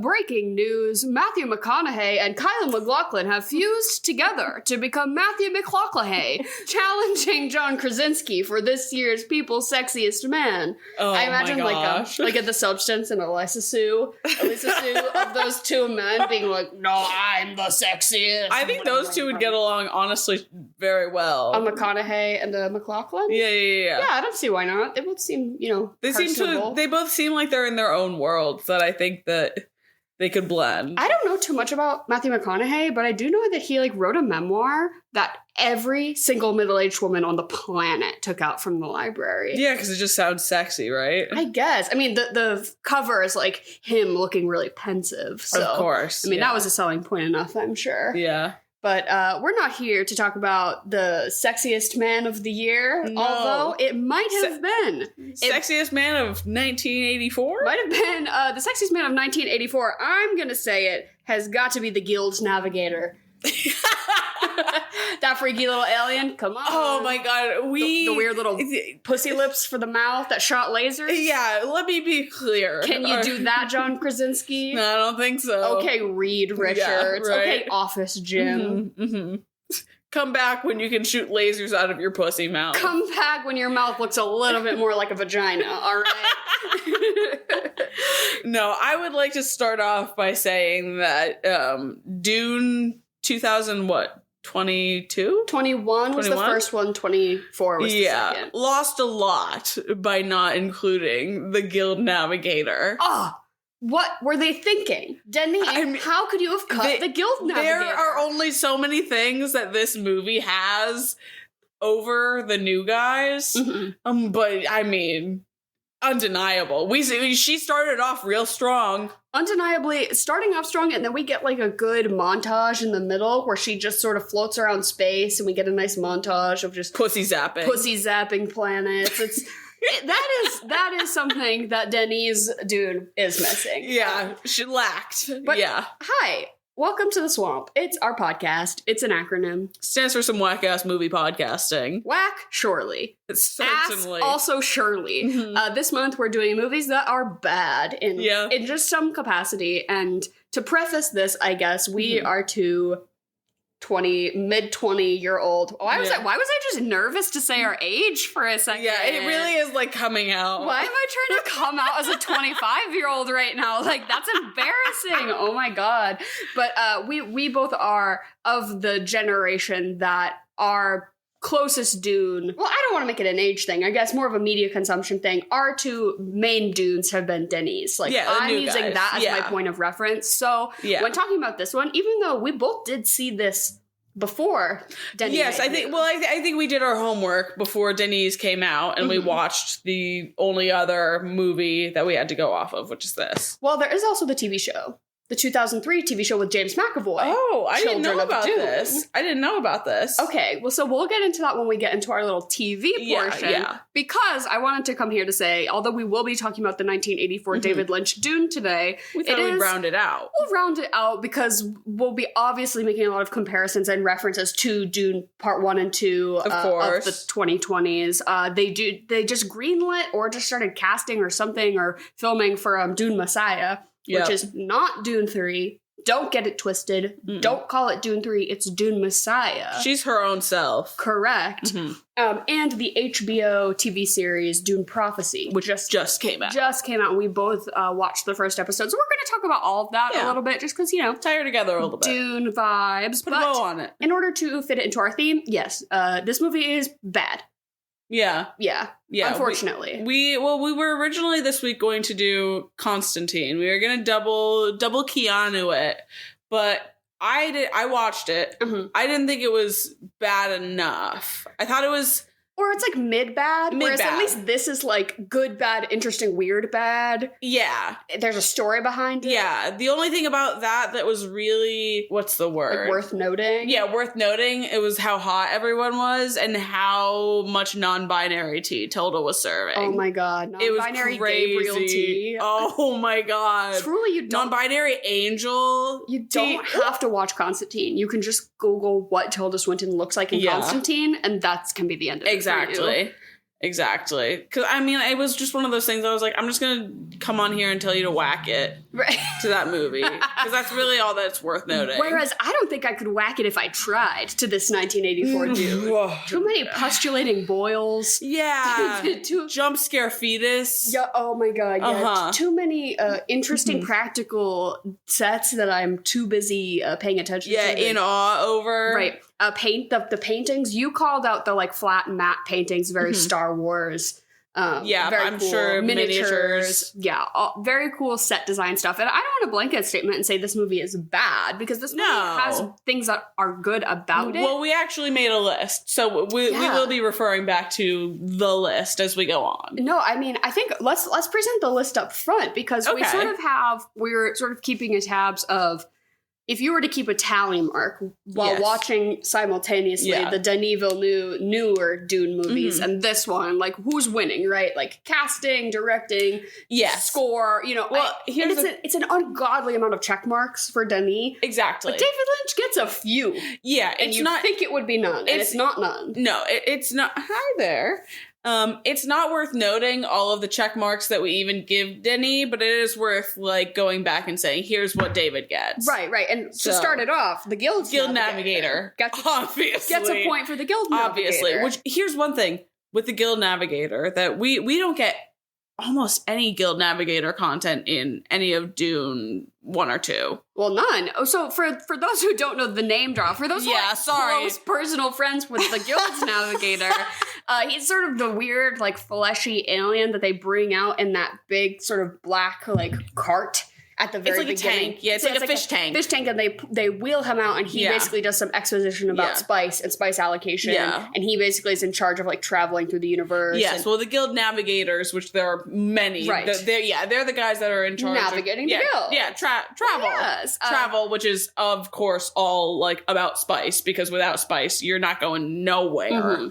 breaking news. Matthew McConaughey and Kylie MacLachlan have fused together to become Matthew McLachlan, challenging John Krasinski for this year's People's Sexiest Man. Oh, I imagine my gosh. like at the substance and Elisa Sue of those two men being like, no, I'm the sexiest. I think those two would get along, honestly, very well. A McConaughey and a McLachlan? Yeah. Yeah, I don't see why not. They both seem, They both seem like they're in their own worlds that I think that they could blend. I don't know too much about Matthew McConaughey, but I do know that he wrote a memoir that every single middle-aged woman on the planet took out from the library. Yeah, because it just sounds sexy, right? I guess. I mean, the cover is him looking really pensive. So, of course. I mean, that was a selling point enough, I'm sure. Yeah. But we're not here to talk about the sexiest man of the year, although it might have been. Sexiest man of 1984? Might have been the sexiest man of 1984. I'm going to say it has got to be the Guild's Navigator. That freaky little alien, come on. Oh my god, the weird little pussy lips for the mouth that shot lasers. Yeah, let me be clear. Can you do that, John Krasinski? No, I don't think so. Okay, Reed Richards. Yeah, right. Okay, Office Jim. Come back when you can shoot lasers out of your pussy mouth. Come back when your mouth looks a little bit more like a vagina, all right? No, I would like to start off by saying that Dune 2022? 21 was the first one, 24 was the second. Lost a lot by not including the Guild Navigator. Oh, what were they thinking? Denis, how could you have cut the Guild Navigator? There are only so many things that this movie has over the new guys. But, I mean, undeniable. She started off real strong. Undeniably starting off strong, and then we get a good montage in the middle where she just sort of floats around space and we get a nice montage of just pussy zapping planets. It's that is something that Denis Dune is missing. Yeah, she lacked. But yeah. Hi. Welcome to the Swamp. It's our podcast. It's an acronym. Stands for some whack-ass movie podcasting. Whack, surely. Certainly. Ass, also surely. This month we're doing movies that are bad in just some capacity. And to preface this, I guess, we are two mid-20-year-old. Why was I just nervous to say our age for a second? Yeah, it really is coming out. Why am I trying to come out as a 25-year-old right now? That's embarrassing. Oh my god. But we both are of the generation that are closest Dune. Well, I don't want to make it an age thing. I guess more of a media consumption thing. Our two main Dunes have been Denis. I'm using that as my point of reference. So when talking about this one, even though we both did see this before Denis. Yes, I think we did our homework before Denis came out, and we watched the only other movie that we had to go off of, which is this. Well, there is also the TV show. The 2003 TV show with James McAvoy. Oh, I didn't know about this. I didn't know about this. Okay, well, so we'll get into that when we get into our little TV portion. Yeah. Because I wanted to come here to say, although we will be talking about the 1984 David Lynch Dune today, we thought we'd round it out. We'll round it out because we'll be obviously making a lot of comparisons and references to Dune Part 1 and 2 of the 2020s. They just greenlit or just started casting or something or filming for Dune Messiah. Which is not Dune 3. Don't get it twisted. Don't call it Dune 3. It's Dune Messiah. She's her own self. Correct. And the HBO TV series Dune Prophecy, which just came out. And we both watched the first episode. So we're going to talk about all of that a little bit, just because, tie her together a little bit. Dune vibes. Put a bow on it. In order to fit it into our theme, yes, this movie is bad. Yeah. Unfortunately. We were originally this week going to do Constantine. We were going to double Keanu it, but I watched it. I didn't think it was bad enough. I thought it was... Or it's mid-bad, whereas at least this is good, bad, interesting, weird, bad. Yeah. There's a story behind it. Yeah. The only thing about that was really, what's the word? Worth noting. Yeah, worth noting. It was how hot everyone was and how much non-binary tea Tilda was serving. Oh my god. Non-binary Gabriel tea. Oh my god. Truly, you don't... Non-binary angel You don't have to watch Constantine. You can just Google what Tilda Swinton looks like in Constantine, and that can be the end of it. Exactly. Exactly. Because, I mean, it was just one of those things I was like, I'm just going to come on here and tell you to whack it to that movie. Because that's really all that's worth noting. Whereas I don't think I could whack it if I tried to this 1984 Dune. Too many postulating boils. Yeah. Jump scare fetus. Yeah. Oh my God. Yeah. Too many interesting practical sets that I'm too busy paying attention to. Yeah, in awe over. Right. The paintings. You called out the like flat matte paintings, very Star Wars. Yeah, very I'm cool. sure miniatures. Yeah, very cool set design stuff. And I don't want to blanket statement and say this movie is bad, because this movie has things that are good about it. Well, we actually made a list, so we will be referring back to the list as we go on. No, I mean, I think let's present the list up front, because we're sort of keeping a tabs of, if you were to keep a tally mark while watching simultaneously the Denis Villeneuve newer Dune movies and this one, like, who's winning, right? Like, casting, directing, score, you know. Well, it's an ungodly amount of check marks for Denis. Exactly. But David Lynch gets a few. Yeah, and you think it would be none, and it's not none. No, it's not. Hi there. It's not worth noting all of the check marks that we even give Denis, but it is worth like going back and saying, here's what David gets. Right. And to start it off, the Guild Navigator gets a point for the Guild Navigator. Obviously. Which, here's one thing with the Guild Navigator, that we don't get almost any Guild Navigator content in any of Dune 1 or 2. Well, none. Oh, so for those who don't know the name drop, for those close personal friends with the Guild's Navigator, he's sort of the weird, like, fleshy alien that they bring out in that big sort of black, like, cart at the very beginning. A tank. Yeah, it's like a fish tank. Fish tank, and they wheel him out, and he basically does some exposition about spice and spice allocation. Yeah. And he basically is in charge of, like, traveling through the universe. Yes, well, the Guild Navigators, which there are many. Right. They're the guys that are in charge navigating the Guild. Yeah, travel. Yes. Travel, which is, of course, all, like, about spice, because without spice, you're not going nowhere. Mm-hmm.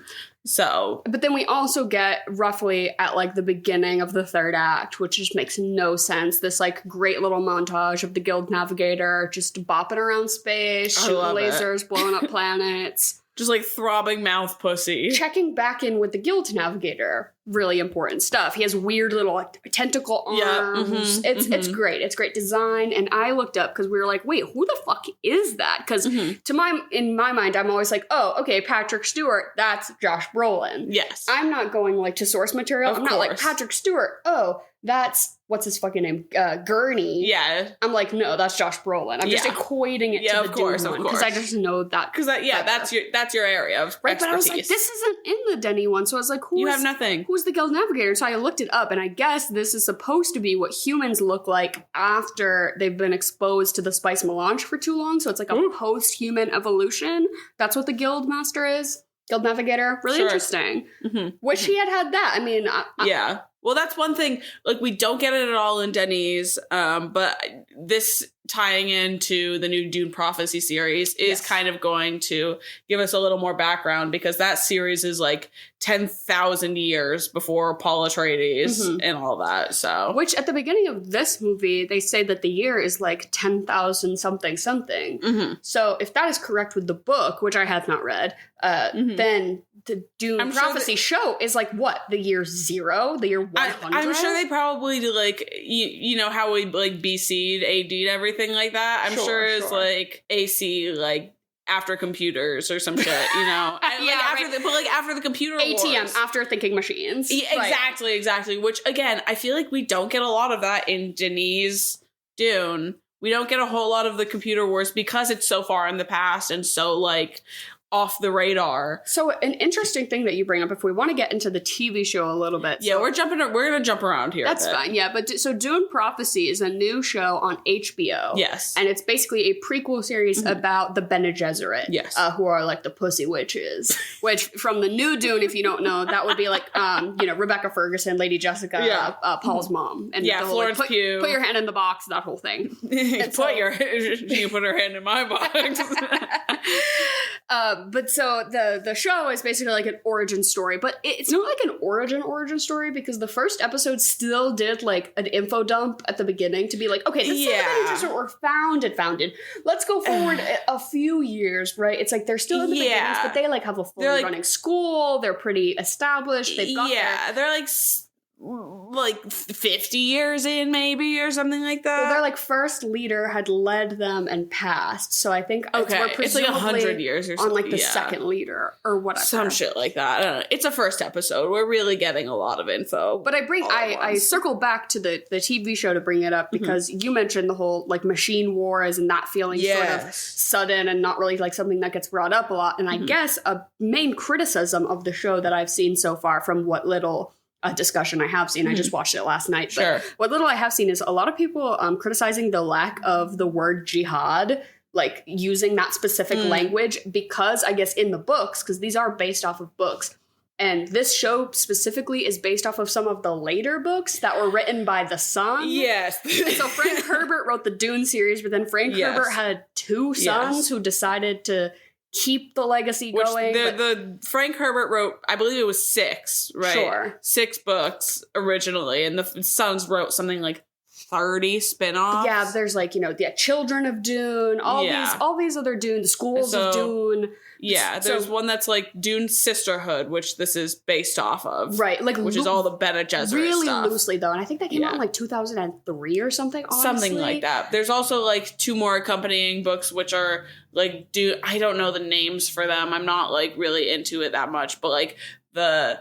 So, but then we also get roughly at like the beginning of the third act, which just makes no sense, this like great little montage of the Guild Navigator just bopping around space, shooting lasers, blowing up planets. Just like throbbing mouth pussy. Checking back in with the Guild Navigator. Really important stuff. He has weird little like, tentacle arms. It's great. It's great design. And I looked up because we were like, wait, who the fuck is that? Because in my mind, I'm always like, oh, okay, Patrick Stewart, that's Josh Brolin. Yes. I'm not going like to source material. I'm not like Patrick Stewart. Oh, that's what's his fucking name? Gurney. Yeah. I'm like, no, that's Josh Brolin. I'm just equating it to the Dune one because I just know that. Because that's your area of expertise. But I was like, this isn't in the Denis one. So I was like, you have nothing. Who's the Guild Navigator? So I looked it up, and I guess this is supposed to be what humans look like after they've been exposed to the spice melange for too long. So it's like a post-human evolution. That's what the Guild Master is. Guild Navigator. Really interesting. Wish he had that. I mean, yeah. Well, that's one thing. Like, we don't get it at all in Denis, but this tying into the new Dune Prophecy series is kind of going to give us a little more background, because that series is like 10,000 years before Paul Atreides and all that. So, which at the beginning of this movie, they say that the year is like 10,000 something. So if that is correct with the book, which I have not read, then the Dune Prophecy show is like what, the year 0, the year 100. I'm sure they probably do like you know how we like BC'd, AD'd everything like that. I'm sure it's like AC like after computers or some shit, you know. After the computer ATM wars. after thinking machines. Yeah, exactly. Which again, I feel like we don't get a lot of that in Denis' Dune. We don't get a whole lot of the computer wars because it's so far in the past and so like off the radar. So an interesting thing that you bring up, if we want to get into the TV show a little bit. Yeah, we're going to jump around here. That's fine. Yeah, but so Dune Prophecy is a new show on HBO. Yes. And it's basically a prequel series about the Bene Gesserit. Yes. Who are like the pussy witches, which from the new Dune, if you don't know, that would be like, Rebecca Ferguson, Lady Jessica, Paul's mom. And Florence Pugh. Put your hand in the box, that whole thing. You put her hand in my box. But so the show is basically like an origin story, but it's not like an origin story because the first episode still did like an info dump at the beginning to be like, okay, this is were founded. Let's go forward a few years, right? It's like they're still in the beginnings, but they like have a fully running school. They're pretty established. They've got they're like 50 years in maybe or something like that. Well, their like first leader had led them and passed, so I think it's like 100 years or something. On like the second leader or whatever, some shit like that. I don't know. It's a first episode. We're really getting a lot of info. But I circle back to the TV show to bring it up because you mentioned the whole like machine wars and that feeling sort of sudden and not really like something that gets brought up a lot. And I guess a main criticism of the show that I've seen so far from what little discussion I have seen. I just watched it last night. But what little I have seen is a lot of people criticizing the lack of the word jihad, like using that specific language, because I guess in the books, because these are based off of books, and this show specifically is based off of some of the later books that were written by the son. Yes. So Frank Herbert wrote the Dune series, but then Frank Herbert had two sons who decided to keep the legacy going. The Frank Herbert wrote, I believe it was 6, right? Sure. 6 books originally, and the sons wrote something like 30 spin-offs. Yeah, there's like, the Children of Dune, all these other Dune, the Schools of Dune. Yeah, there's one that's like Dune Sisterhood, which this is based off of. Right, like which is all the Bene Gesserit really stuff. Loosely though, and I think that came out in like 2003 or something, honestly. Something like that. There's also like 2 more accompanying books which are like I don't know the names for them. I'm not like really into it that much, but like the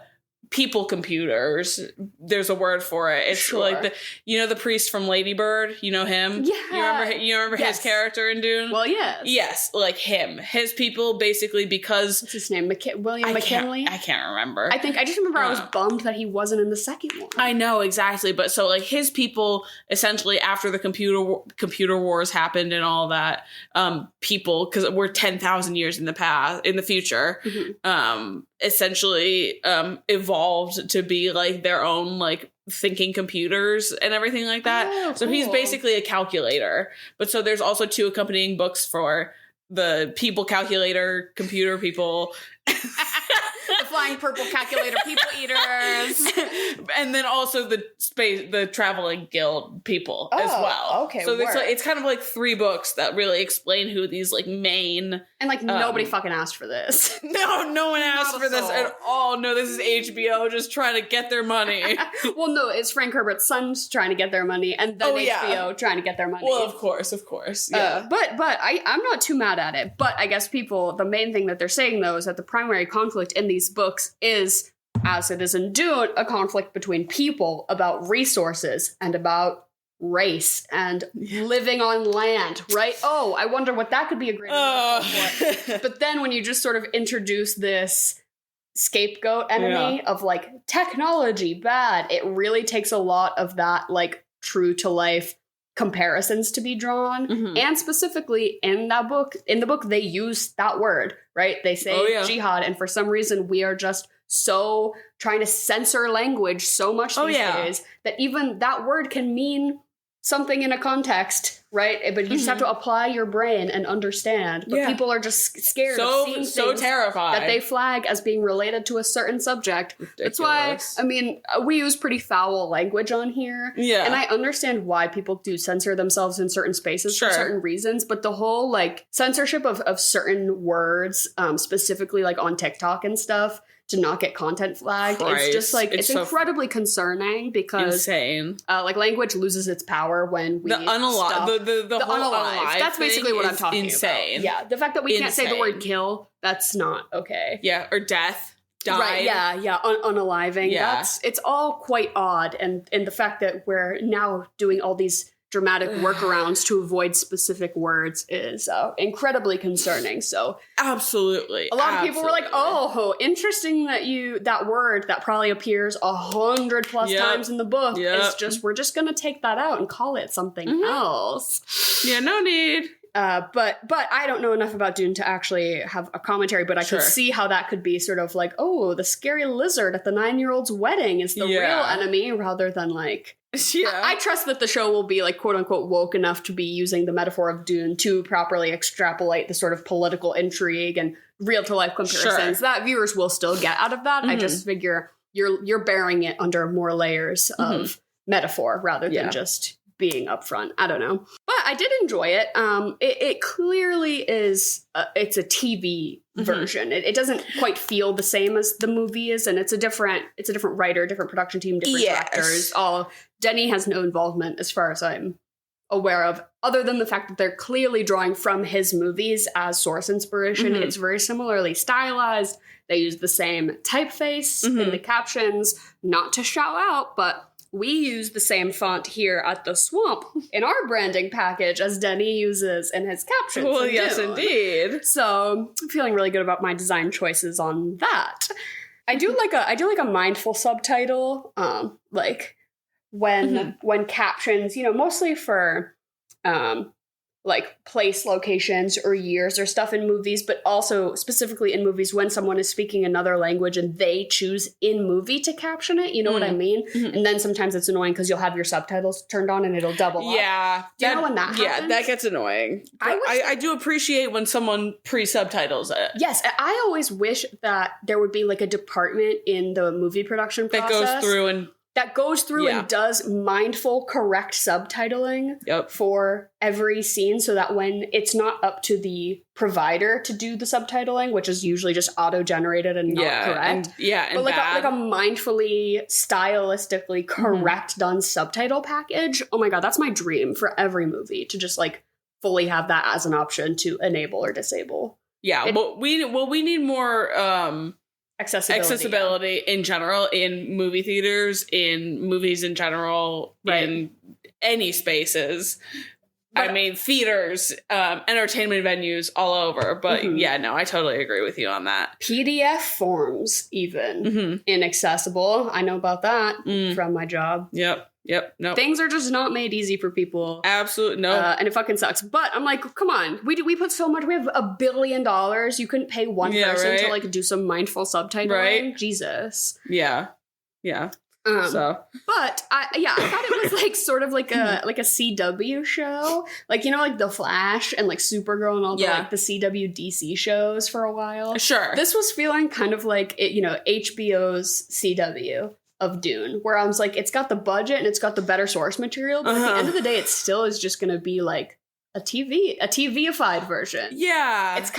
people computers, there's a word for it. It's like the priest from Lady Bird, you know him? Yeah. You remember his character in Dune? Well, yes. Yes, like him. His people basically because what's his name? William McKinley? I can't remember. I just remember I was bummed that he wasn't in the second one. I know, exactly. But so like his people essentially after the computer wars happened and all that, people, because we're 10,000 years in the future, essentially evolved to be like their own like thinking computers and everything like that. Oh, so he's basically a calculator. But so there's also 2 accompanying books for the people calculator, computer people. The flying purple calculator people eaters. And then also the traveling guild people as well. Okay. So it's kind of like 3 books that really explain who these like main and like nobody fucking asked for this. No one asked for this at all. No, this is HBO just trying to get their money. Well, no, it's Frank Herbert's sons trying to get their money and then HBO trying to get their money. Well, of course. Yeah. But I'm not too mad at it. But I guess the main thing that they're saying though is that the primary conflict in these books is, as it is in Dune, a conflict between people about resources and about race and living on land, right? Oh, I wonder what that could be a great for. But then when you just sort of introduce this scapegoat enemy of like technology bad, it really takes a lot of that like true to life comparisons to be drawn. And specifically in the book they use that word, right? They say jihad, and for some reason we are just so trying to censor language so much these days that even that word can mean something in a context, right? But you just have to apply your brain and understand. But people are just scared of seeing things terrified that they flag as being related to a certain subject. Ridiculous. That's why, we use pretty foul language on here. Yeah. And I understand why people do censor themselves in certain spaces for certain reasons. But the whole, like, censorship of certain words, specifically, like, on TikTok and stuff, to not get content flagged. It's just like, it's incredibly concerning because insane. Like language loses its power when we the unalive. The whole unalive. That's basically what I'm talking insane. about. Yeah, the fact that we can't say the word kill, that's not okay. Yeah, or death. Died. Right, yeah, unaliving. Yeah. It's all quite odd, and the fact that we're now doing all these dramatic workarounds to avoid specific words is incredibly concerning. So absolutely, a lot of people were like, "Oh, interesting that word that probably appears 100+ times in the book is just we're just gonna take that out and call it something else." Yeah, no need. But I don't know enough about Dune to actually have a commentary, but I could see how that could be sort of like, oh, the scary lizard at the 9-year-old's wedding is the real enemy rather than like Yeah. I trust that the show will be like quote unquote woke enough to be using the metaphor of Dune to properly extrapolate the sort of political intrigue and real to life comparisons that viewers will still get out of that. I just figure you're bearing it under more layers of metaphor rather than just being upfront. I don't know, but I did enjoy it. It clearly is it's a TV version. It doesn't quite feel the same as the movie is, and it's a different writer, different production team, different directors. Denny has no involvement as far as I'm aware of, other than the fact that they're clearly drawing from his movies as source inspiration. It's very similarly stylized. They use the same typeface in the captions, not to shout out, but we use the same font here at the Swamp in our branding package as Denny uses in his captions. Well, yes, indeed. So I'm feeling really good about my design choices on that. I do like a mindful subtitle, like when captions, mostly for like place locations or years or stuff in movies, but also specifically in movies when someone is speaking another language and they choose in movie to caption it. You know what I mean? And then sometimes it's annoying because you'll have your subtitles turned on and it'll double up. Yeah. Do you know when that happens? Yeah, that gets annoying. I do appreciate when someone pre-subtitles it. Yes, I always wish that there would be like a department in the movie production process that goes through and does mindful, correct subtitling for every scene so that when it's not up to the provider to do the subtitling, which is usually just auto-generated and not correct. But like a mindfully, stylistically correct done subtitle package. Oh my God, that's my dream for every movie, to just like fully have that as an option to enable or disable. Yeah, we need more accessibility in general in movie theaters, in movies in general, in any spaces. But, I mean, theaters, entertainment venues all over. But I totally agree with you on that. PDF forms, even inaccessible. I know about that from my job. Yep. No. Things are just not made easy for people. Absolutely no. And it fucking sucks. But I'm like, come on. We put so much. We have $1 billion. You couldn't pay one person to like do some mindful subtitling. Right? Jesus. Yeah. But I thought it was like sort of like a CW show, like like The Flash and like Supergirl and all the like the CW DC shows for a while. Sure. This was feeling kind of like HBO's CW of Dune, where I was like, it's got the budget and it's got the better source material, but at the end of the day, it still is just going to be like a TVified version. Yeah. It's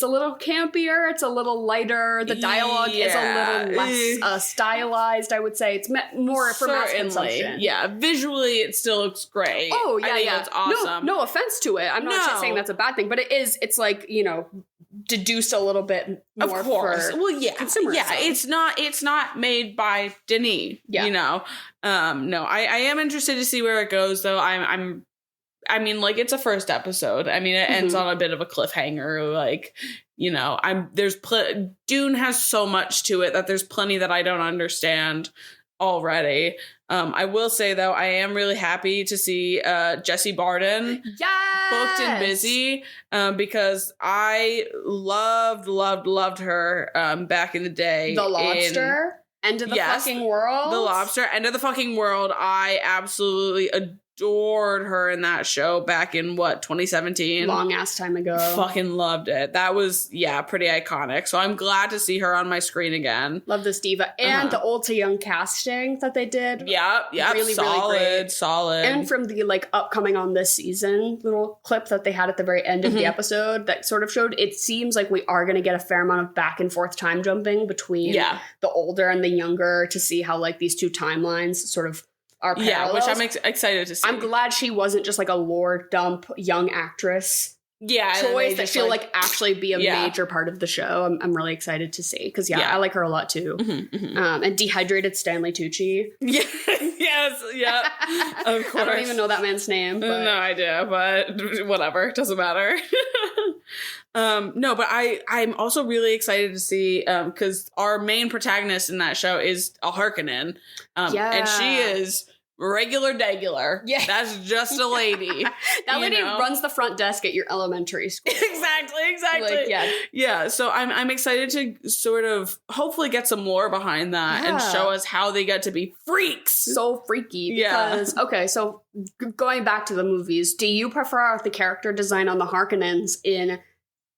a little campier, it's a little lighter, the dialogue is a little less stylized, I would say. It's more for mass consumption. Yeah, visually it still looks great. Oh, yeah, It's awesome. No offense to it. I'm not saying that's a bad thing, but it's like, deduced a little bit more. Of course. For consumerism. Yeah, it's not made by Denis, No, I am interested to see where it goes, though. I mean, like, it's a first episode. I mean, it ends on a bit of a cliffhanger. Like, Dune has so much to it that there's plenty that I don't understand already. I will say, though, I am really happy to see Jessie Barden booked and busy because I loved her back in the day. The Lobster? End of the fucking world? The Lobster, End of the fucking world. I absolutely adored her in that show back in 2017. Long ass time ago. Fucking loved it. That was pretty iconic. So I'm glad to see her on my screen again. Love this diva and the old to young casting that they did. Yeah, really, solid, really great. Solid. And from the like upcoming on this season little clip that they had at the very end of the episode that sort of showed, it seems like we are going to get a fair amount of back and forth time jumping between the older and the younger to see how like these two timelines sort of are parallels. Which I'm excited to see. I'm glad she wasn't just like a lore dump young actress choice that she'll like actually be a major part of the show. I'm really excited to see because I like her a lot too. And dehydrated Stanley Tucci. Of course. I don't even know that man's name. But. No idea, but whatever, doesn't matter. No, but I'm also really excited to see because our main protagonist in that show is a Harkonnen, and she is regular degular. Yeah. That's just a lady. That lady runs the front desk at your elementary school. Exactly. Like, yeah. So I'm excited to sort of hopefully get some lore behind that and show us how they get to be freaks. So freaky. Because, okay, so going back to the movies, do you prefer the character design on the Harkonnens in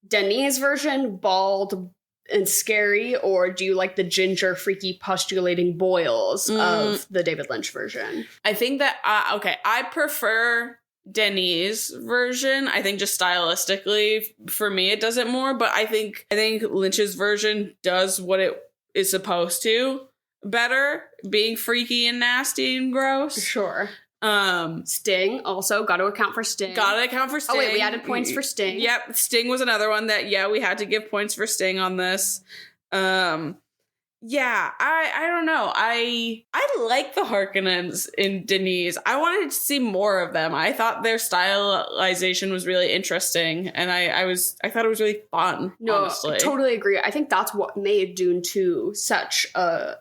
Denis' version, bald and scary, or do you like the ginger, freaky, postulating boils of the David Lynch version? I think that, I prefer Denis' version. I think just stylistically, for me, it does it more, but I think Lynch's version does what it is supposed to better, being freaky and nasty and gross. Sure. Sting, also, got to account for Sting. Oh, wait, we added points for Sting. Yep, Sting was another one that, we had to give points for Sting on this. I don't know. I like the Harkonnens in Denis. I wanted to see more of them. I thought their stylization was really interesting, and I thought it was really fun, honestly. I totally agree. I think that's what made Dune 2 such a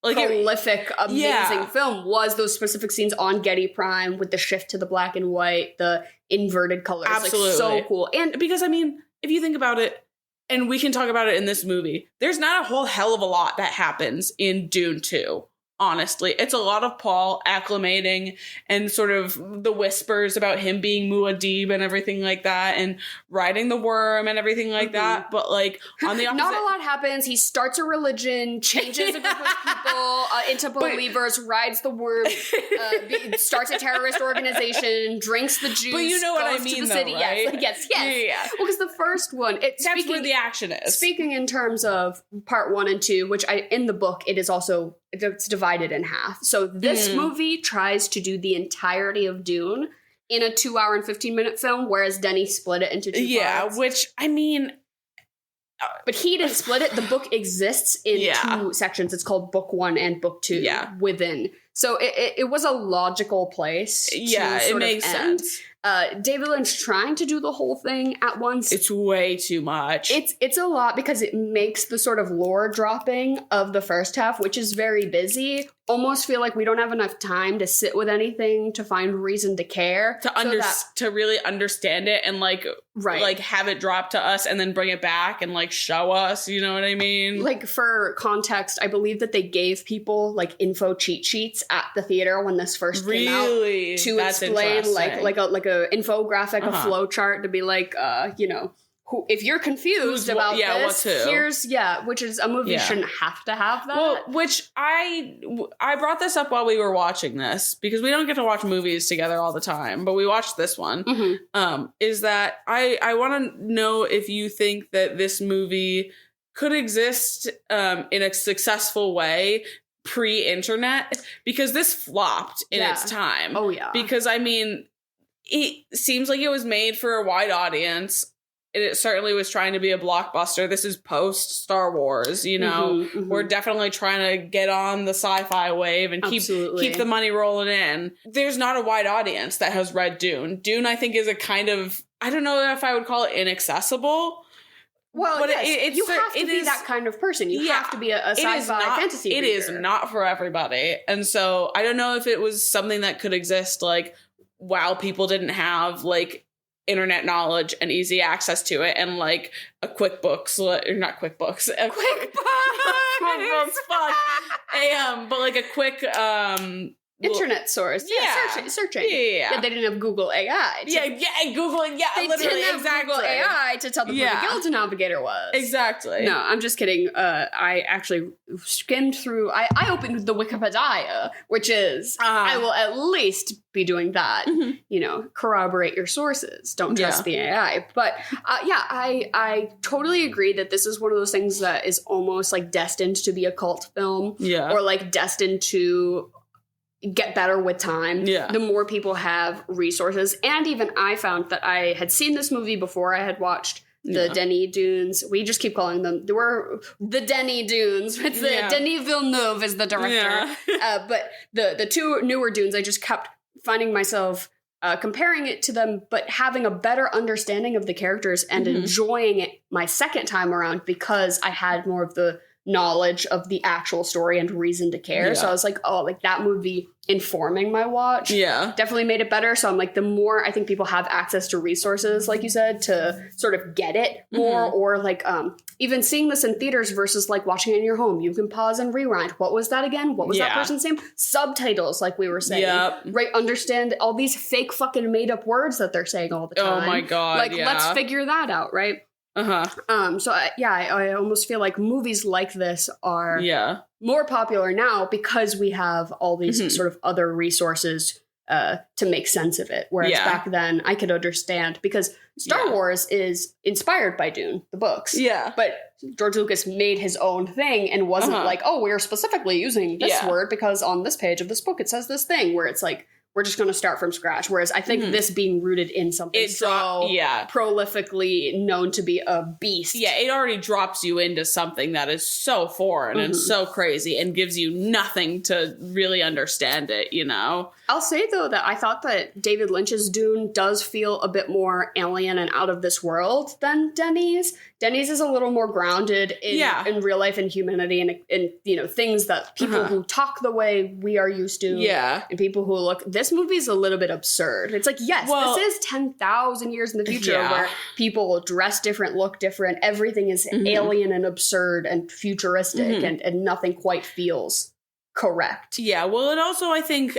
prolific, amazing film, was those specific scenes on Getty Prime with the shift to the black and white, the inverted colors. Absolutely. Like, so cool. And because, I mean, if you think about it, and we can talk about it in this movie, there's not a whole hell of a lot that happens in Dune 2. Honestly, it's a lot of Paul acclimating and sort of the whispers about him being Muad'Dib and everything like that, and riding the worm and everything like that. But like on the opposite, not a lot happens. He starts a religion, changes a group of people into believers, rides the worm, starts a terrorist organization, drinks the juice. But you know what I mean, to the city. Right? Yes. Yeah. Well, because the first one, that's where the action is. Speaking in terms of part 1 and 2, which in the book it is also. It's divided in half. So this movie tries to do the entirety of Dune in a 2 hour and 15-minute film, whereas Denis split it into 2 parts. Yeah, which, I mean... But he didn't split it. The book exists in 2 sections. It's called Book 1 and Book 2 within. So it was a logical place to it makes sense. David Lynch trying to do the whole thing at once. It's way too much. It's a lot because it makes the sort of lore dropping of the first half, which is very busy, almost feel like we don't have enough time to sit with anything to find reason to care. To really understand it and like have it drop to us and then bring it back and like show us, you know what I mean? Like for context, I believe that they gave people like info cheat sheets at the theater when this first came out to explain like a infographic, a flow chart to be like, if you're confused about this, here's which is a movie shouldn't have to have that. Well, which I brought this up while we were watching this because we don't get to watch movies together all the time, but we watched this one. Is that I want to know if you think that this movie could exist in a successful way pre-internet, because this flopped in its time. Oh yeah, because I mean. It seems like it was made for a wide audience. It certainly was trying to be a blockbuster. This is post Star Wars, you know. We're definitely trying to get on the sci-fi wave and keep the money rolling in. There's not a wide audience that has read Dune. Dune, I think, is a kind of, I don't know if I would call it inaccessible. Well, but you have to be that kind of person. You have to be a sci-fi fantasy reader. It is not for everybody. And so I don't know if it was something that could exist like while people didn't have like internet knowledge and easy access to it, and like a QuickBooks, or not QuickBooks, a QuickBooks, but like a quick internet source. Searching. Yeah, they didn't have Google AI. Googling. Yeah, they literally, didn't have Google AI to tell them where the Guild Navigator was. Exactly. No, I'm just kidding. I actually skimmed through. I opened the Wikipedia, which is I will at least be doing that. Corroborate your sources. Don't trust the AI. But I totally agree that this is one of those things that is almost like destined to be a cult film. Yeah, or like destined to get better with time. The more people have resources. And even I found that I had seen this movie before I had watched the Denis Dunes. We just keep calling them. They were the Denis Dunes. It's the Denis Villeneuve is the director. But the 2 newer Dunes, I just kept finding myself comparing it to them, but having a better understanding of the characters and enjoying it my second time around because I had more of the knowledge of the actual story and reason to care. So I was like, oh, like that movie informing my watch definitely made it better. So I'm like, the more I think people have access to resources, like you said, to sort of get it more, or like even seeing this in theaters versus like watching it in your home, you can pause and rewind. What was that again? What was that person's name? Subtitles, like we were saying, right? Understand all these fake fucking made up words that they're saying all the time. Oh my God. Like, let's figure that out, right? So I almost feel like movies like this are more popular now because we have all these sort of other resources to make sense of it. Whereas back then I could understand, because Star Wars is inspired by Dune, the books. But George Lucas made his own thing and wasn't like, oh, we're specifically using this word because on this page of this book it says this thing, where it's like, we're just going to start from scratch. Whereas I think this being rooted in something prolifically known to be a beast. Yeah, it already drops you into something that is so foreign and so crazy and gives you nothing to really understand it, you know? I'll say, though, that I thought that David Lynch's Dune does feel a bit more alien and out of this world than Denis. Denis is a little more grounded in real life and humanity and you know, things that people who talk the way we are used to and people who look. This movie is a little bit absurd. It's like, yes, this is 10,000 years in the future where people dress different, look different. Everything is alien and absurd and futuristic and nothing quite feels correct. Yeah, well, it also, I think,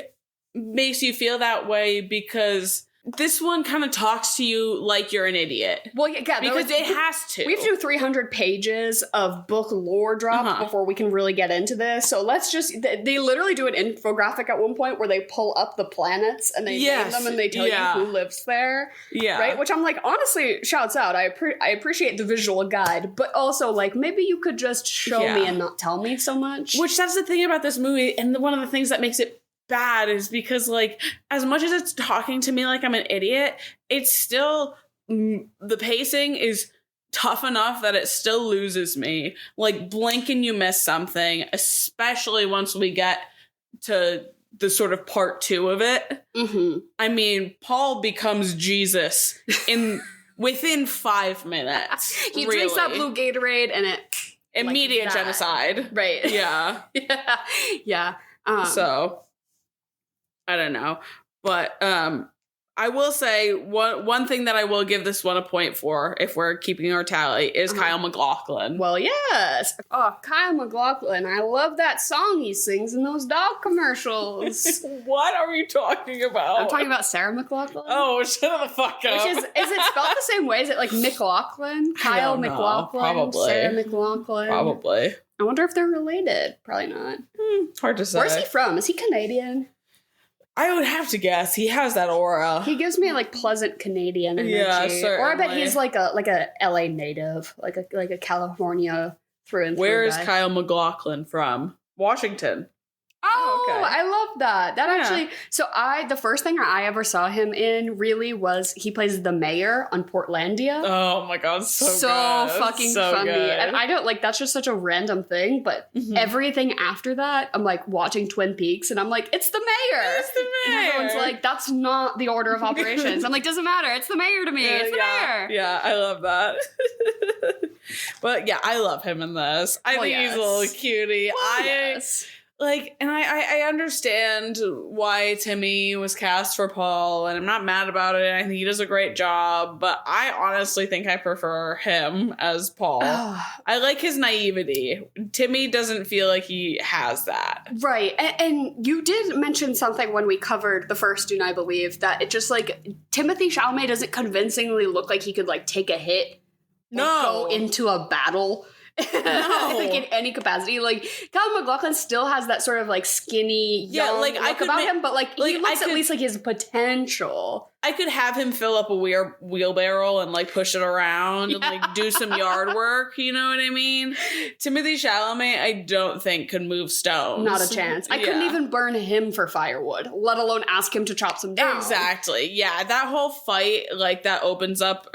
makes you feel that way because this one kind of talks to you like you're an idiot. Well, yeah, because it has to. We have to do 300 pages of book lore drop before we can really get into this. So let's just, they literally do an infographic at one point where they pull up the planets and they name them and they tell you who lives there. Yeah. Right? Which I'm like, honestly, shouts out. I appreciate the visual guide, but also like maybe you could just show me and not tell me so much. Which that's the thing about this movie, and one of the things that makes it bad is because, like, as much as it's talking to me like I'm an idiot, it's still, the pacing is tough enough that it still loses me. Like, blink and you miss something, especially once we get to the sort of part 2 of it. I mean, Paul becomes Jesus within 5 minutes. He drinks that blue Gatorade and it immediate genocide. Right. Yeah. Yeah. So I don't know, but I will say one thing that I will give this one a point for, if we're keeping our tally, is Kyle MacLachlan. Well, yes. Oh, Kyle MacLachlan. I love that song he sings in those dog commercials. What are you talking about? I'm talking about Sarah MacLachlan. Oh, shut the fuck up. Is it spelled the same way? Is it like McLaughlin? Kyle MacLachlan? Probably. Sarah MacLachlan? Probably. I wonder if they're related. Probably not. Hard to say. Where's he from? Is he Canadian? I would have to guess. He has that aura. He gives me like pleasant Canadian energy. Yeah, certainly. Or I bet he's like a LA native, like a California through and through. Where is Kyle MacLachlan from? Washington. Oh, okay. I love that. That actually, so the first thing I ever saw him in really was he plays the mayor on Portlandia. Oh my God, so good. Fucking funny. Good. And I don't that's just such a random thing, but everything after that, I'm like watching Twin Peaks and I'm like, it's the mayor. It's the mayor. And everyone's like, that's not the order of operations. I'm like, doesn't matter. It's the mayor to me. It's the mayor. Yeah, I love that. But yeah, I love him in this. I think he's a little cutie. And I understand why Timmy was cast for Paul, and I'm not mad about it. I think he does a great job, but I honestly think I prefer him as Paul. I like his naivety. Timmy doesn't feel like he has that. Right. And you did mention something when we covered the first Dune, I believe, that it just like Timothée Chalamet doesn't convincingly look like he could like take a hit or go into a battle. Like in any capacity, like Kyle MacLachlan still has that sort of like skinny young look about him, but like he looks at least like his potential. I could have him fill up a wheelbarrow and like push it around and like do some yard work. You know what I mean? Timothée Chalamet, I don't think could move stones. Not a chance. I couldn't even burn him for firewood, let alone ask him to chop some down. Exactly. Yeah, that whole fight like that opens up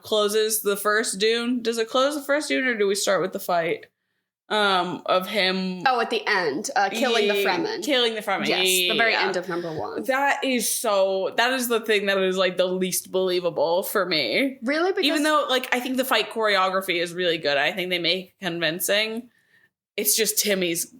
closes the first Dune. Does it close the first Dune or do we start with the fight? Of him. Oh, at the end, killing the Fremen. Killing the Fremen. Yes, the very end of number 1. That is the thing that is like the least believable for me. Really? Because even though like I think the fight choreography is really good. I think they make it convincing. it's just Timmy's.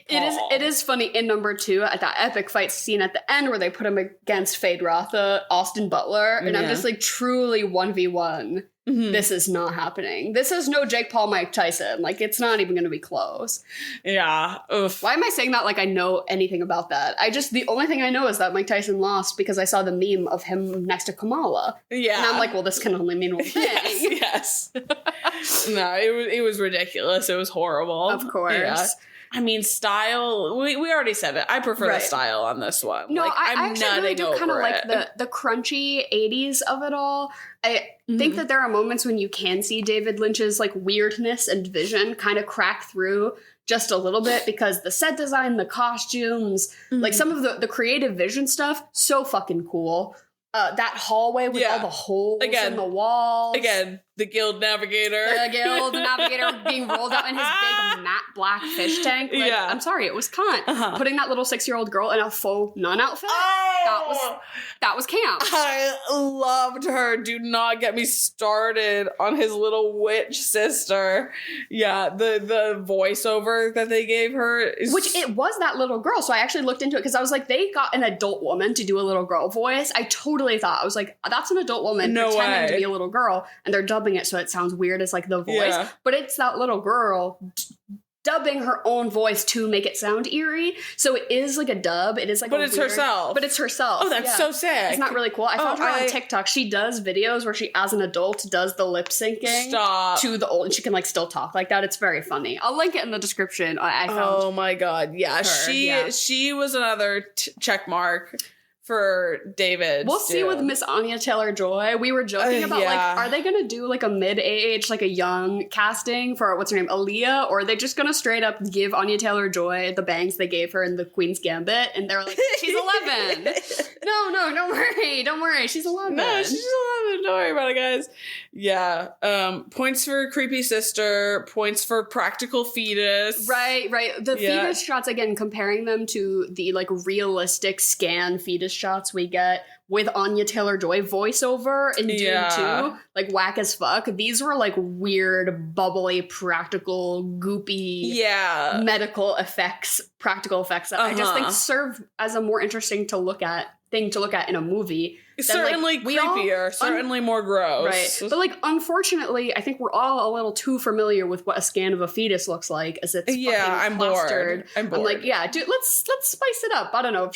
It is funny in number 2 at that epic fight scene at the end where they put him against Fade Rotha, Austin Butler, and I'm just like, truly 1v1. This is not happening. This is no Jake Paul, Mike Tyson. Like, it's not even going to be close. Yeah. Oof. Why am I saying that like I know anything about that? The only thing I know is that Mike Tyson lost because I saw the meme of him next to Kamala. Yeah. And I'm like, well, this can only mean one thing. Yes. No, it was ridiculous. It was horrible. Of course. Yeah. I mean, style, we already said it. I prefer the style on this one. No, like, I actually really do kind of like the crunchy 80s of it all. I think that there are moments when you can see David Lynch's like weirdness and vision kind of crack through just a little bit because the set design, the costumes, like some of the creative vision stuff, so fucking cool. That hallway with all the holes in the walls. Again, the guild navigator. The guild navigator being rolled out in his big matte black fish tank. Like, I'm sorry, it was cunt. Putting that little 6-year-old girl in a faux nun outfit. Oh! That was camp. I loved her. Do not get me started on his little witch sister. Yeah, the voiceover that they gave her is... Which it was that little girl, so I actually looked into it because I was like, they got an adult woman to do a little girl voice. I totally thought, I was like, that's an adult woman pretending to be a little girl, and they're dubbing it so it sounds weird as like the voice, but it's that little girl dubbing her own voice to make it sound eerie. So it is like a dub. It is like, but it's herself. But it's herself. Oh, that's so sick. It's not really cool. I found her on TikTok. She does videos where she, as an adult, does the lip syncing to the old, and she can like still talk like that. It's very funny. I'll link it in the description. I found. Oh my god, yeah. She was another check mark for David. We'll see with Miss Anya Taylor-Joy. We were joking about like, are they gonna do like a mid-age, like a young casting for what's her name, Aaliyah, or are they just gonna straight up give Anya Taylor-Joy the bangs they gave her in the Queen's Gambit, and they're like, she's 11. No, don't worry, she's 11. No, she's 11. Don't worry about it, guys. Yeah. Points for creepy sister. Points for practical fetus. Right. The fetus shots, again, comparing them to the like realistic scan fetus shots we get with Anya Taylor-Joy voiceover in Dune 2, like whack as fuck. These were like weird, bubbly, practical, goopy medical effects, practical effects that I just think serve as a more interesting thing to look at in a movie. Certainly like, creepier, certainly more gross. Right. But like, unfortunately, I think we're all a little too familiar with what a scan of a fetus looks like as it's I'm plastered. bored. I'm bored. I'm like, yeah, dude, let's spice it up. I don't know.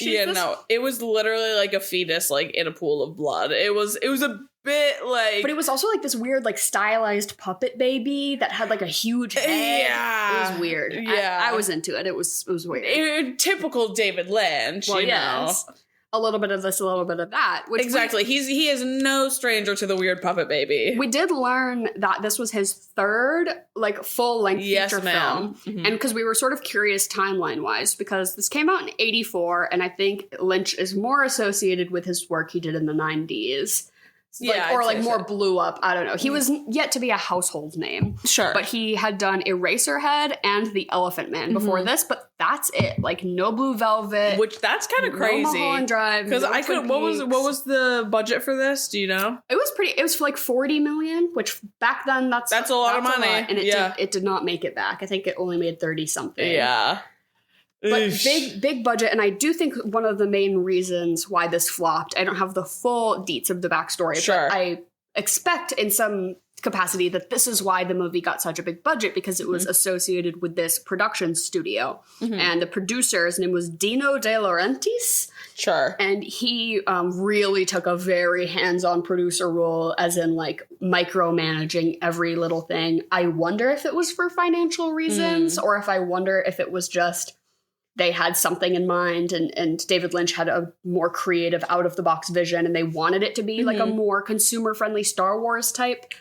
It was literally like a fetus like in a pool of blood. It was a bit like... But it was also like this weird like stylized puppet baby that had like a huge head. Yeah. It was weird. Yeah. I was into it. It was weird. Typical David Lynch, you know. A little bit of this, a little bit of that. Exactly. He is no stranger to the weird puppet baby. We did learn that this was his third, like, full-length feature film. And because we were sort of curious timeline-wise, because this came out in 1984, and I think Lynch is more associated with his work he did in the 90s. More blew up. I don't know. He was yet to be a household name. Sure. But he had done Eraserhead and The Elephant Man before this, but that's it. Like, no Blue Velvet. Which, that's kind of crazy. No Mulholland Drive. Because what was the budget for this? Do you know? It was like $40 million, which back then that's a lot of money. And it did not make it back. I think it only made 30 something. Yeah. But big budget, and I do think one of the main reasons why this flopped, I don't have the full deets of the backstory, but I expect in some capacity that this is why the movie got such a big budget, because it was associated with this production studio. And the producer, his name was Dino De Laurentiis. Sure. And he really took a very hands-on producer role, as in like micromanaging every little thing. I wonder if it was for financial reasons, or if I wonder if it was just... they had something in mind, and David Lynch had a more creative, out-of-the-box vision, and they wanted it to be like a more consumer-friendly Star Wars type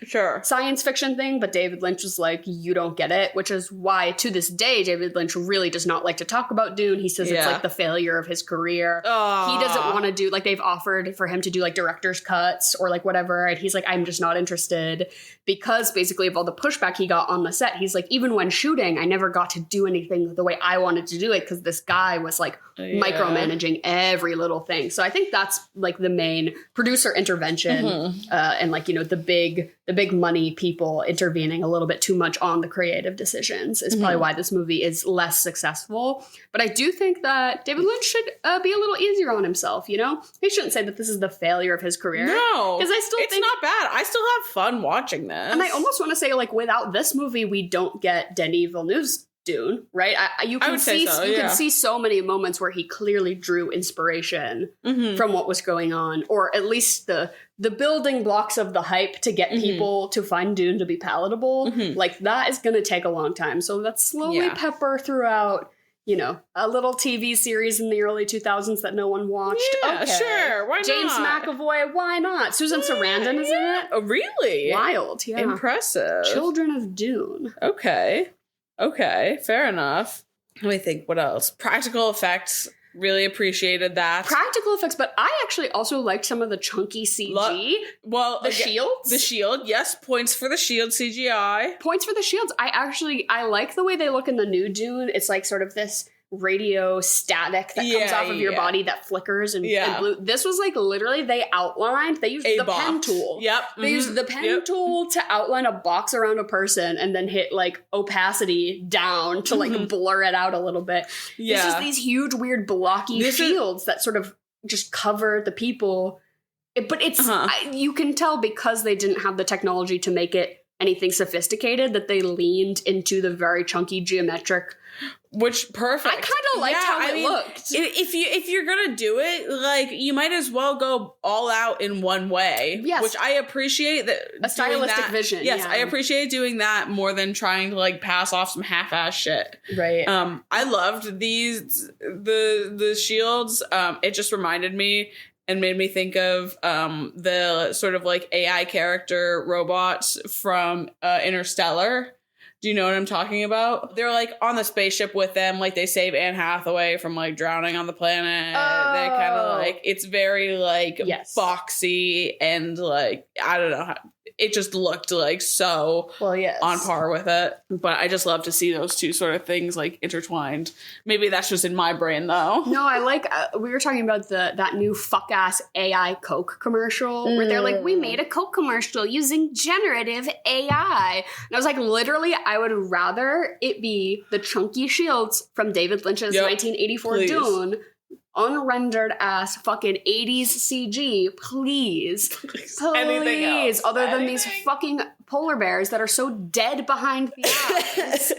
science fiction thing, but David Lynch was like, you don't get it, which is why, to this day, David Lynch really does not like to talk about Dune. He says it's like the failure of his career. He doesn't want to do, like, they've offered for him to do, like, director's cuts or, like, whatever, and he's like, I'm just not interested, because basically of all the pushback he got on the set, he's like, even when shooting, I never got to do anything the way I wanted to do it, because because this guy was like micromanaging every little thing. So I think that's like the main producer intervention and like, you know, the big money people intervening a little bit too much on the creative decisions is probably why this movie is less successful. But I do think that David Lynch should be a little easier on himself, you know? He shouldn't say that this is the failure of his career. No, because I still think it's not bad. I still have fun watching this. And I almost want to say, like, without this movie, we don't get Denis Villeneuve's Dune, right? You can see so many moments where he clearly drew inspiration from what was going on, or at least the building blocks of the hype to get people to find Dune to be palatable. Like, that is going to take a long time. So let's slowly pepper throughout, you know, a little TV series in the early 2000s that no one watched. Yeah, sure. Why not? James McAvoy, why not? Susan Sarandon is in it. Oh, really? Wild, yeah. Impressive. Children of Dune. Okay, fair enough. Let me think, what else? Practical effects, really appreciated that. Practical effects, but I actually also liked some of the chunky CG. Shields? The shield, yes. Points for the shield CGI. Points for the shields. I like the way they look in the new Dune. It's like sort of this radio static that comes off of your body that flickers and blue. This was like literally they used the pen tool. Yep. They used the pen tool to outline a box around a person and then hit like opacity down to like blur it out a little bit. Yeah. It's just these huge weird blocky shields that sort of just cover the people. But it's you can tell because they didn't have the technology to make it anything sophisticated that they leaned into the very chunky geometric. Which perfect. I kind of liked how it looked. If you're gonna do it, like you might as well go all out in one way. Yes, which I appreciate that a stylistic vision. Yes, I appreciate doing that more than trying to like pass off some half-ass shit. Right. I loved the shields. It just reminded me and made me think of the sort of like AI character robots from Interstellar. Do you know what I'm talking about? They're like on the spaceship with them, like they save Anne Hathaway from like drowning on the planet. Oh. They kind of like, it's very like boxy and like, I don't know. It just looked like so on par with it. But I just love to see those two sort of things like intertwined. Maybe that's just in my brain though. No, I like, we were talking about that new fuck ass AI Coke commercial where they're like, we made a Coke commercial using generative AI. And I was like, literally, I would rather it be the chunky shields from David Lynch's 1984 Dune, unrendered ass fucking 80s CG, please. Anything else? Other than these fucking polar bears that are so dead behind the eyes.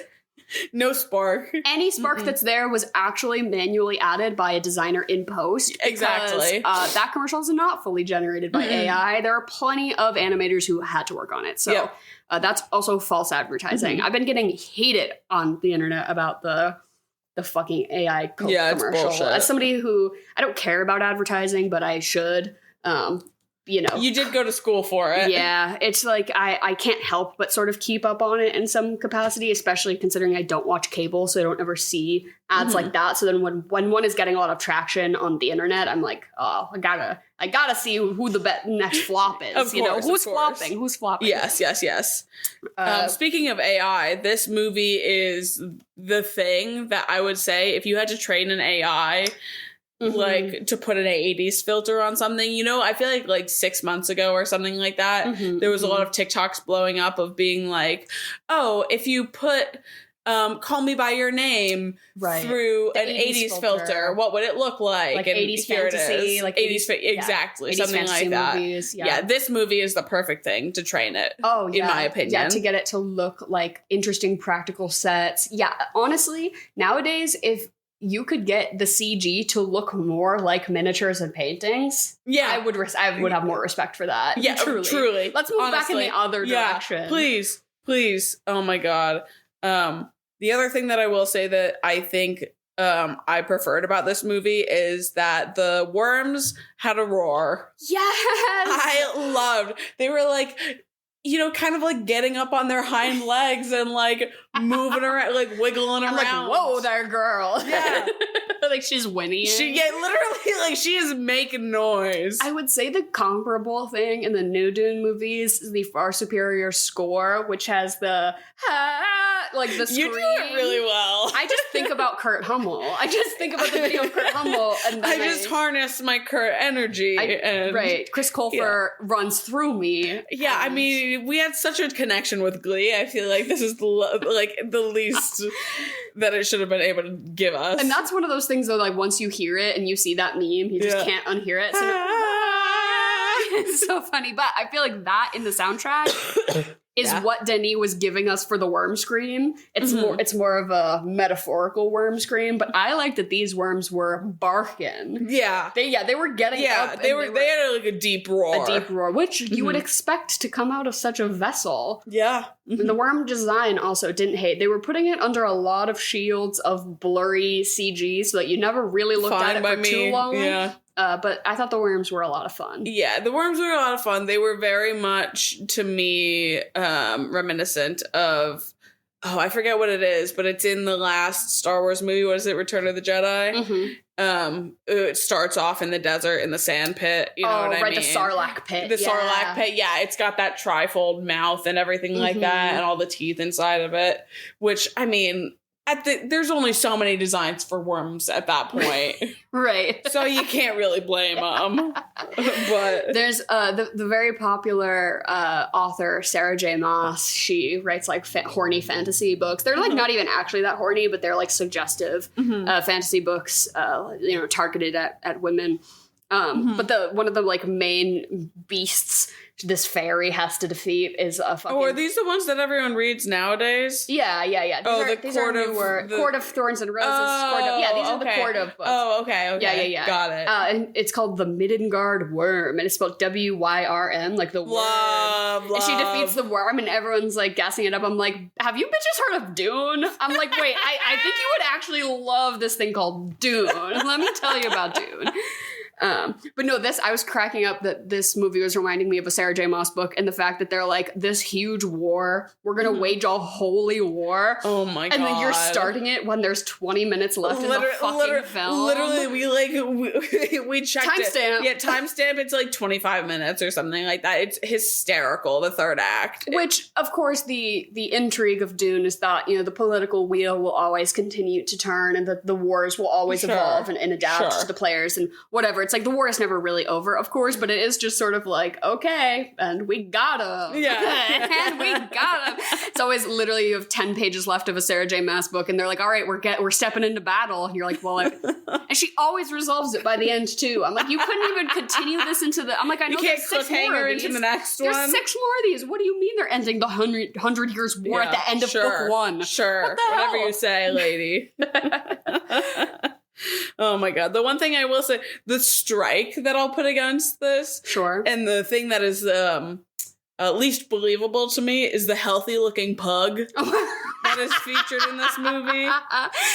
No spark. Any spark that's there was actually manually added by a designer in post. Exactly. That commercial is not fully generated by AI. There are plenty of animators who had to work on it. So that's also false advertising. I've been getting hated on the internet about the fucking AI Coke commercial. As somebody who, I don't care about advertising, but I should. You know, you did go to school for it. Yeah, it's like I can't help but sort of keep up on it in some capacity, especially considering I don't watch cable, so I don't ever see ads like that. So then when one is getting a lot of traction on the internet, I'm like, oh, I gotta see who the next flop is. Of course, who's flopping? Who's flopping? Yes. Speaking of AI, this movie is the thing that I would say if you had to train an AI. Like to put an 80s filter on something, you know, I feel like 6 months ago or something like that, there was a lot of TikToks blowing up of being like, oh, if you put Call Me By Your Name through an 80s filter, what would it look like? Like and 80s fantasy, like 80s exactly, 80s something like that. Movies, this movie is the perfect thing to train it. Oh, in my opinion. Yeah, to get it to look like interesting practical sets. Yeah, honestly, nowadays, if you could get the CG to look more like miniatures and paintings. Yeah, I would have more respect for that. Yeah, truly. Let's move back in the other direction. Please. Oh my god. The other thing that I will say that I think I preferred about this movie is that the worms had a roar. Yes, I loved. They were like, you know, kind of like getting up on their hind legs and like moving around, like wiggling around. I'm like, whoa there, girl. Yeah. Like she's whinnying. Literally, like she is making noise. I would say the comparable thing in the new Dune movies is the far superior score, which has the like the scream. You do it really well. I just think about Kurt Hummel. I just think about the video of Kurt Hummel, and then I just harness my Kurt energy. Right, Chris Colfer runs through me. Yeah, I mean, we had such a connection with Glee. I feel like this is the least that it should have been able to give us. And that's one of those things, though, like once you hear it and you see that meme, you just can't unhear it. So it's so funny. But I feel like that in the soundtrack is what Denis was giving us for the worm scream. It's more of a metaphorical worm scream, but I like that these worms were barking. Yeah. They were getting up. They had like a deep roar. A deep roar, which you would expect to come out of such a vessel. Yeah. And the worm design also didn't hate. They were putting it under a lot of shields of blurry CG so that you never really looked at it for too long. Yeah. But I thought the worms were a lot of fun. Yeah, the worms were a lot of fun. They were very much, to me, reminiscent of, I forget what it is, but it's in the last Star Wars movie. What is it? Return of the Jedi? It starts off in the desert in the sand pit. You know what I mean? The Sarlacc pit. The Sarlacc pit, yeah. It's got that trifold mouth and everything like that, and all the teeth inside of it. Which, I mean, there's only so many designs for worms at that point. Right. So you can't really blame them. But there's the very popular author Sarah J. Maas. She writes like horny fantasy books. They're like not even actually that horny, but they're like suggestive fantasy books, targeted at women. But one of the like main beasts this fairy has to defeat is a fucking... Oh, are these the ones that everyone reads nowadays? Yeah. These are newer. Court of Thorns and Roses. These are the Court of books. Oh, okay. Yeah. Got it. And it's called the Middengard Worm, and it's spelled Wyrm, like the worm. Love. And she defeats the worm, and everyone's like gassing it up. I'm like, have you bitches heard of Dune? I'm like, wait, I think you would actually love this thing called Dune. Let me tell you about Dune. But no, I was cracking up that this movie was reminding me of a Sarah J. Maas book, and the fact that they're like, this huge war, we're gonna wage a holy war. Oh my god. And then you're starting it when there's 20 minutes left in the fucking film. Literally, we checked timestamp. it. Yeah, timestamp, it's like 25 minutes or something like that. It's hysterical, the third act. Which, of course, the intrigue of Dune is that, the political wheel will always continue to turn, and that the wars will always evolve and adapt to the players and whatever. It's like the war is never really over, of course, but it is just sort of like, okay, and we got him. Yeah. And we got him. It's always literally you have 10 pages left of a Sarah J. Maas book, and they're like, all right, we're stepping into battle. And you're like, well, and she always resolves it by the end, too. I'm like, you couldn't even continue this into the... I'm like, I know there's 6 more of these. Into the next one. There's 6 more of these. What do you mean they're ending the 100 years war at the end of book 1? Sure. What the Whatever hell? you say, lady. Oh my god. The one thing I will say, the strike that I'll put against this, and the thing that is least believable to me is the healthy looking pug that is featured in this movie.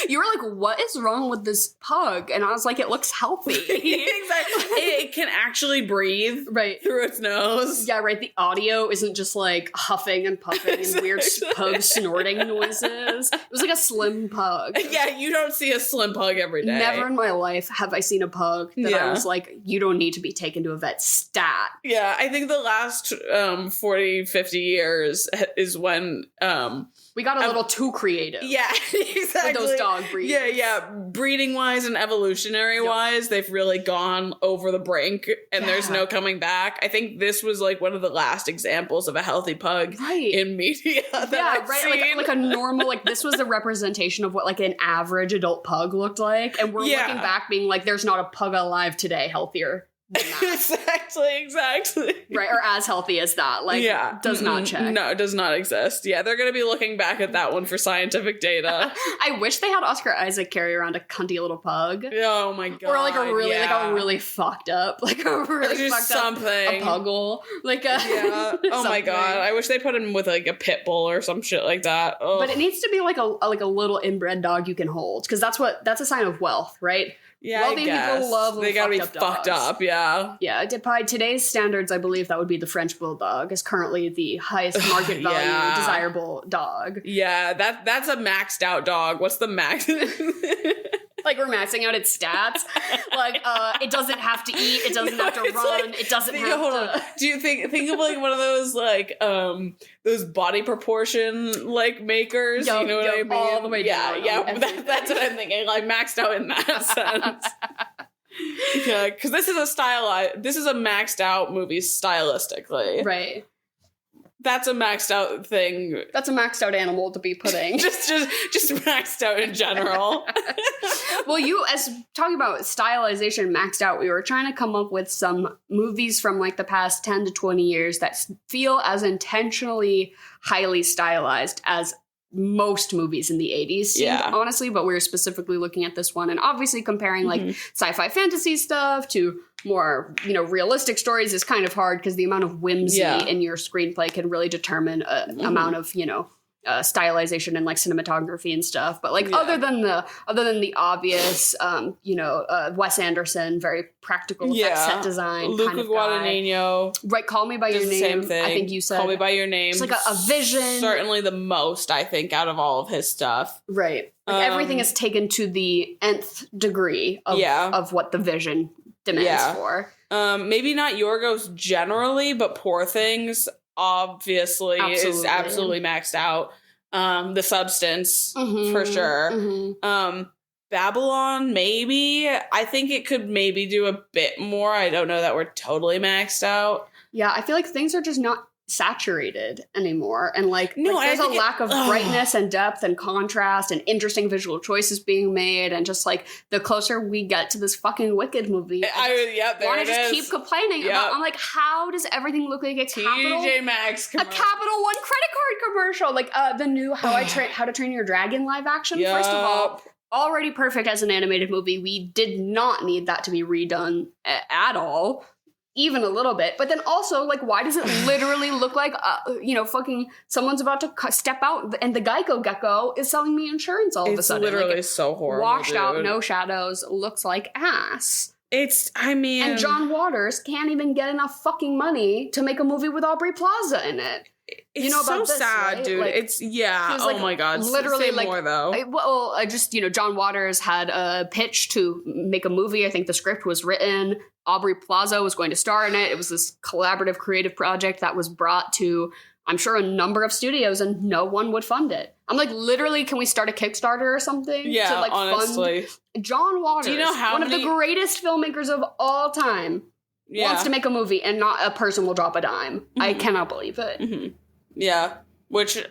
You were like, what is wrong with this pug? And I was like, it looks healthy. Exactly. It can actually breathe through its nose. Yeah, right. The audio isn't just like huffing and puffing and weird pug snorting noises. It was like a slim pug. Yeah, you don't see a slim pug every day. Never in my life have I seen a pug that I was like, you don't need to be taken to a vet, stat. Yeah, I think the last 40, 50 years is when... we got a little too creative. Yeah, exactly. With those dog breeds. Yeah. Breeding-wise and evolutionary-wise, they've really gone over the brink, and there's no coming back. I think this was like one of the last examples of a healthy pug in media that I've seen. Like a normal, like this was the representation of what like an average adult pug looked like, and we're looking back being like, there's not a pug alive today healthier than that. Exactly. Right, or as healthy as that. Like, does not check. No, it does not exist. Yeah, they're going to be looking back at that one for scientific data. I wish they had Oscar Isaac carry around a cunty little pug. Oh my god. Or like a really fucked up, like a really fucked something. Up a puggle. Like a oh my god. I wish they put him with like a pit bull or some shit like that. Ugh. But it needs to be like a little inbred dog you can hold, because that's a sign of wealth, right? Yeah, wealthy people love they gotta be fucked up. Yeah. By today's standards, I believe that would be the French bulldog, is currently the highest market value desirable dog. Yeah, that's a maxed out dog. What's the max? Like, we're maxing out its stats. Like, it doesn't have to eat. It doesn't have to run. It doesn't have to... Do you think of, like, one of those, like, those body proportion, like, makers? You know what I mean? All the way down. Yeah, that's what I'm thinking. Like, maxed out in that sense. Yeah, because this is a maxed out movie stylistically. Right. That's a maxed out thing. That's a maxed out animal to be putting. just maxed out in general. Well, as talking about stylization maxed out, we were trying to come up with some movies from like the past 10 to 20 years that feel as intentionally highly stylized as most movies in the 80s seemed, honestly, but we were specifically looking at this one and obviously comparing like sci-fi fantasy stuff to more, realistic stories is kind of hard because the amount of whimsy in your screenplay can really determine amount of, stylization and like cinematography and stuff. But like other than the obvious, Wes Anderson, very practical effects set design, Luca kind of Guadagnino, right? Call Me by Your Name. Same thing. I think you said Call Me by Your Name. It's like a vision. Certainly the most, I think, out of all of his stuff. Right. Like everything is taken to the nth degree of what the vision demands for. Maybe not Yorgos generally, but Poor Things obviously is absolutely maxed out. The Substance for sure. Babylon, maybe. I think it could maybe do a bit more. I don't know that we're totally maxed out. Yeah, I feel like things are just not saturated anymore, and there's a lack of brightness and depth and contrast and interesting visual choices being made, and just like the closer we get to this fucking Wicked movie, I want to just keep complaining about. I'm like, how does everything look like a TJ Maxx a Capital One credit card commercial? Like the new How to Train Your Dragon live action. First of all, already perfect as an animated movie. We did not need that to be redone at all. Even a little bit. But then also, like, why does it literally look like, fucking someone's about to step out and the Geico gecko is selling me insurance all of a sudden? It's literally like, so horrible, washed out, no shadows, looks like ass. And John Waters can't even get enough fucking money to make a movie with Aubrey Plaza in it. It's so sad, right? Dude. Like, oh my god. Literally, say more though. John Waters had a pitch to make a movie. I think the script was written. Aubrey Plaza was going to star in it. It was this collaborative creative project that was brought to, I'm sure, a number of studios, and no one would fund it. I'm like, literally, can we start a Kickstarter or something? Yeah, to, like, honestly. Fund John Waters, do you know one of the greatest filmmakers of all time, wants to make a movie and not a person will drop a dime. I cannot believe it. Yeah, which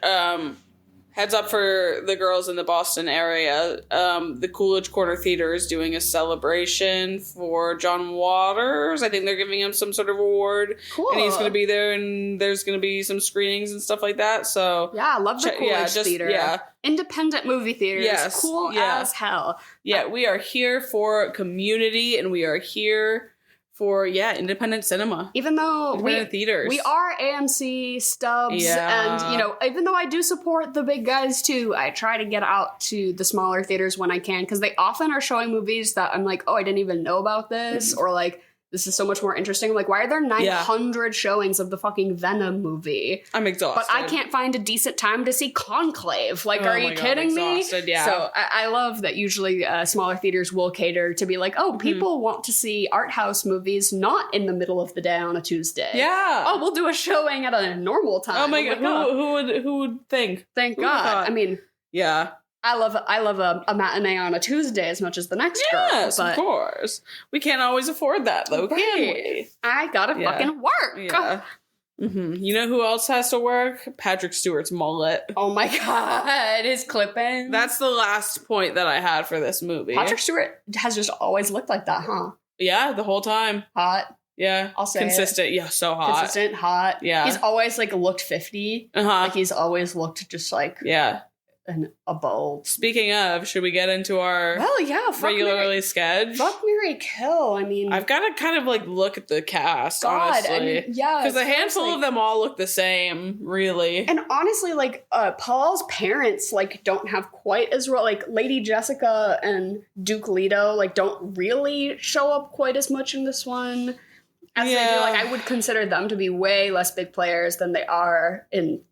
heads up for the girls in the Boston area. The Coolidge Corner Theater is doing a celebration for John Waters. I think they're giving him some sort of award. Cool. And he's going to be there, and there's going to be some screenings and stuff like that. So yeah, I love the Coolidge Theater. Yeah. Independent movie theaters. Yes. Cool as hell. Yeah, we are here for community, and we are here for independent cinema. Even though independent theaters. We are AMC stubs, and even though I do support the big guys too, I try to get out to the smaller theaters when I can, because they often are showing movies that I'm like, oh, I didn't even know about this, or like, this is so much more interesting. Like, why are there 900 showings of the fucking Venom movie? I'm exhausted. But I can't find a decent time to see Conclave. Like, are you kidding me? Yeah. So I love that usually smaller theaters will cater to be like, oh, people want to see art house movies not in the middle of the day on a Tuesday. Yeah. Oh, we'll do a showing at a normal time. Oh my god, who would think? Thank God. I mean, yeah. I love a matinee on a Tuesday as much as the next girl. Yes, of course. We can't always afford that, though, can we? I gotta fucking work. Yeah. You know who else has to work? Patrick Stewart's mullet. Oh my god, his clipping. That's the last point that I had for this movie. Patrick Stewart has just always looked like that, huh? Yeah, the whole time. Hot. Yeah. I'll say consistent. Yeah, so hot. Consistent, hot. Yeah. He's always like looked 50. Like he's always looked just like a bowl. Speaking of, should we get into our regularly scheduled? Fuck, Marry, Kill. I mean, I've got to kind of like look at the cast, honestly. I mean, because a handful of them all look the same, really. And honestly, like Paul's parents like don't have quite as well. Like Lady Jessica and Duke Leto like don't really show up quite as much in this one as they do. Like I would consider them to be way less big players than they are in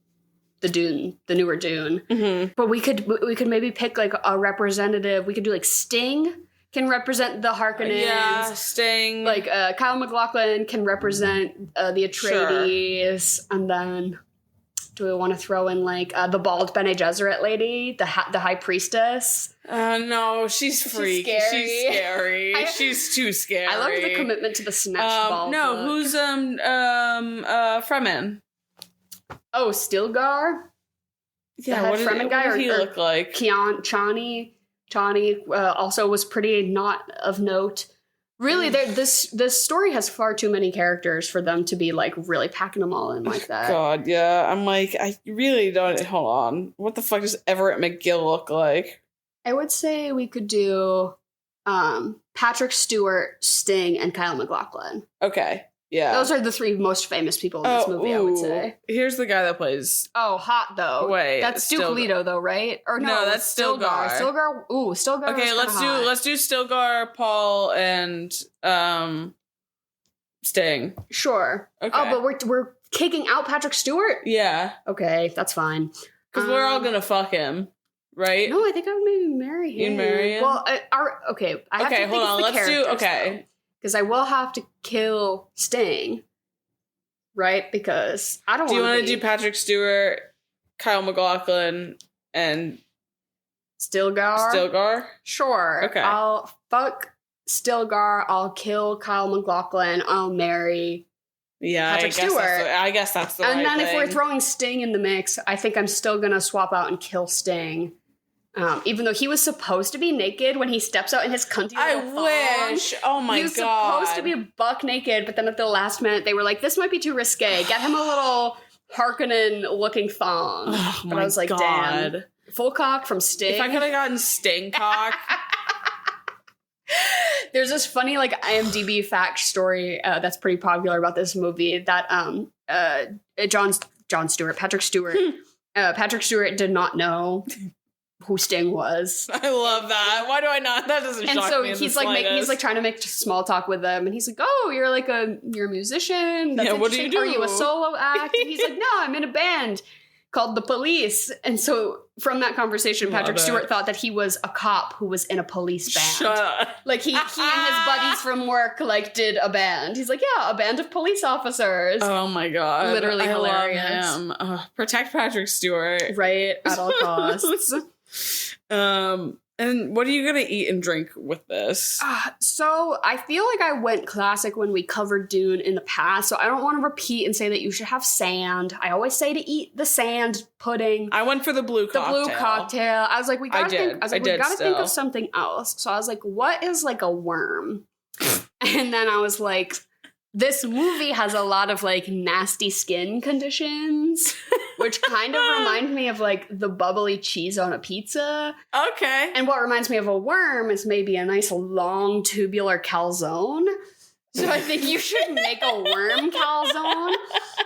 Dune, the newer Dune. Mm-hmm. But we could maybe pick like a representative. We could do like Sting can represent the Harkonnens. Yeah, Sting. Like Kyle MacLachlan can represent the Atreides, and then do we want to throw in like the bald Bene Gesserit lady, the High Priestess? No, she's freaky. She's scary. She's too scary. I love the commitment to the snatch ball. No, look. who's Fremen? Oh, Stilgar. Yeah, what did he look like? Chani also was pretty not of note. Really, this story has far too many characters for them to be like really packing them all in like that. God, yeah. I'm like, I really don't. Hold on. What the fuck does Everett McGill look like? I would say we could do Patrick Stewart, Sting, and Kyle MacLachlan. Okay, yeah. Those are the three most famous people in this movie, I would say. Here's the guy that plays... Oh, hot, though. Wait. That's Duke Leto, though, right? Or no, that's Stilgar. Stilgar. Okay, let's do Stilgar, Paul, and Sting. Sure. Okay. Oh, but we're kicking out Patrick Stewart? Yeah. Okay, that's fine. Because we're all gonna fuck him, right? No, I think I would maybe marry him. You'd marry him? Well, I have to think hold on. Let's do... Okay. Because I will have to kill Sting, right? Because I don't want to. Do you want to do Patrick Stewart, Kyle MacLachlan, and Stilgar? Sure. Okay. I'll fuck Stilgar. I'll kill Kyle MacLachlan. I'll marry Patrick Stewart. I guess that's the right thing. And then if we're thing. throwing Sting in the mix, I think I'm still going to swap out and kill Sting. Even though he was supposed to be naked when he steps out in his cunty little thong. Wish. Oh my god. He was supposed to be buck naked, but then at the last minute they were like, this might be too risque. Get him a little Harkonnen looking thong. Oh but I was like, damn. Full cock from Sting. If I could have gotten Sting cock. There's this funny like IMDb fact story that's pretty popular about this movie that Patrick Stewart did not know who Sting was. I love that. Why do I not? That doesn't shock me. And so he's like trying to make small talk with them, and he's like, "Oh, you're a musician. That's what do you do? Are you a solo act?" And he's like, "No, I'm in a band called the Police." And so from that conversation, Patrick Stewart thought that he was a cop who was in a police band. Shut up. Like he and his buddies from work like did a band. He's like, "Yeah, a band of police officers." Oh my god! Literally hilarious. Love him. Protect Patrick Stewart, right? At all costs. And what are you gonna eat and drink with this? So I feel like I went classic when we covered Dune in the past, so I don't want to repeat and say that you should have sand. I always say to eat the sand pudding. I went for the blue cocktail. I was like, we gotta think of something else. So I was like, what is like a worm? And then I was like, this movie has a lot of like nasty skin conditions, which kind of remind me of like the bubbly cheese on a pizza. Okay. And what reminds me of a worm is maybe a nice long tubular calzone. So I think you should make a worm calzone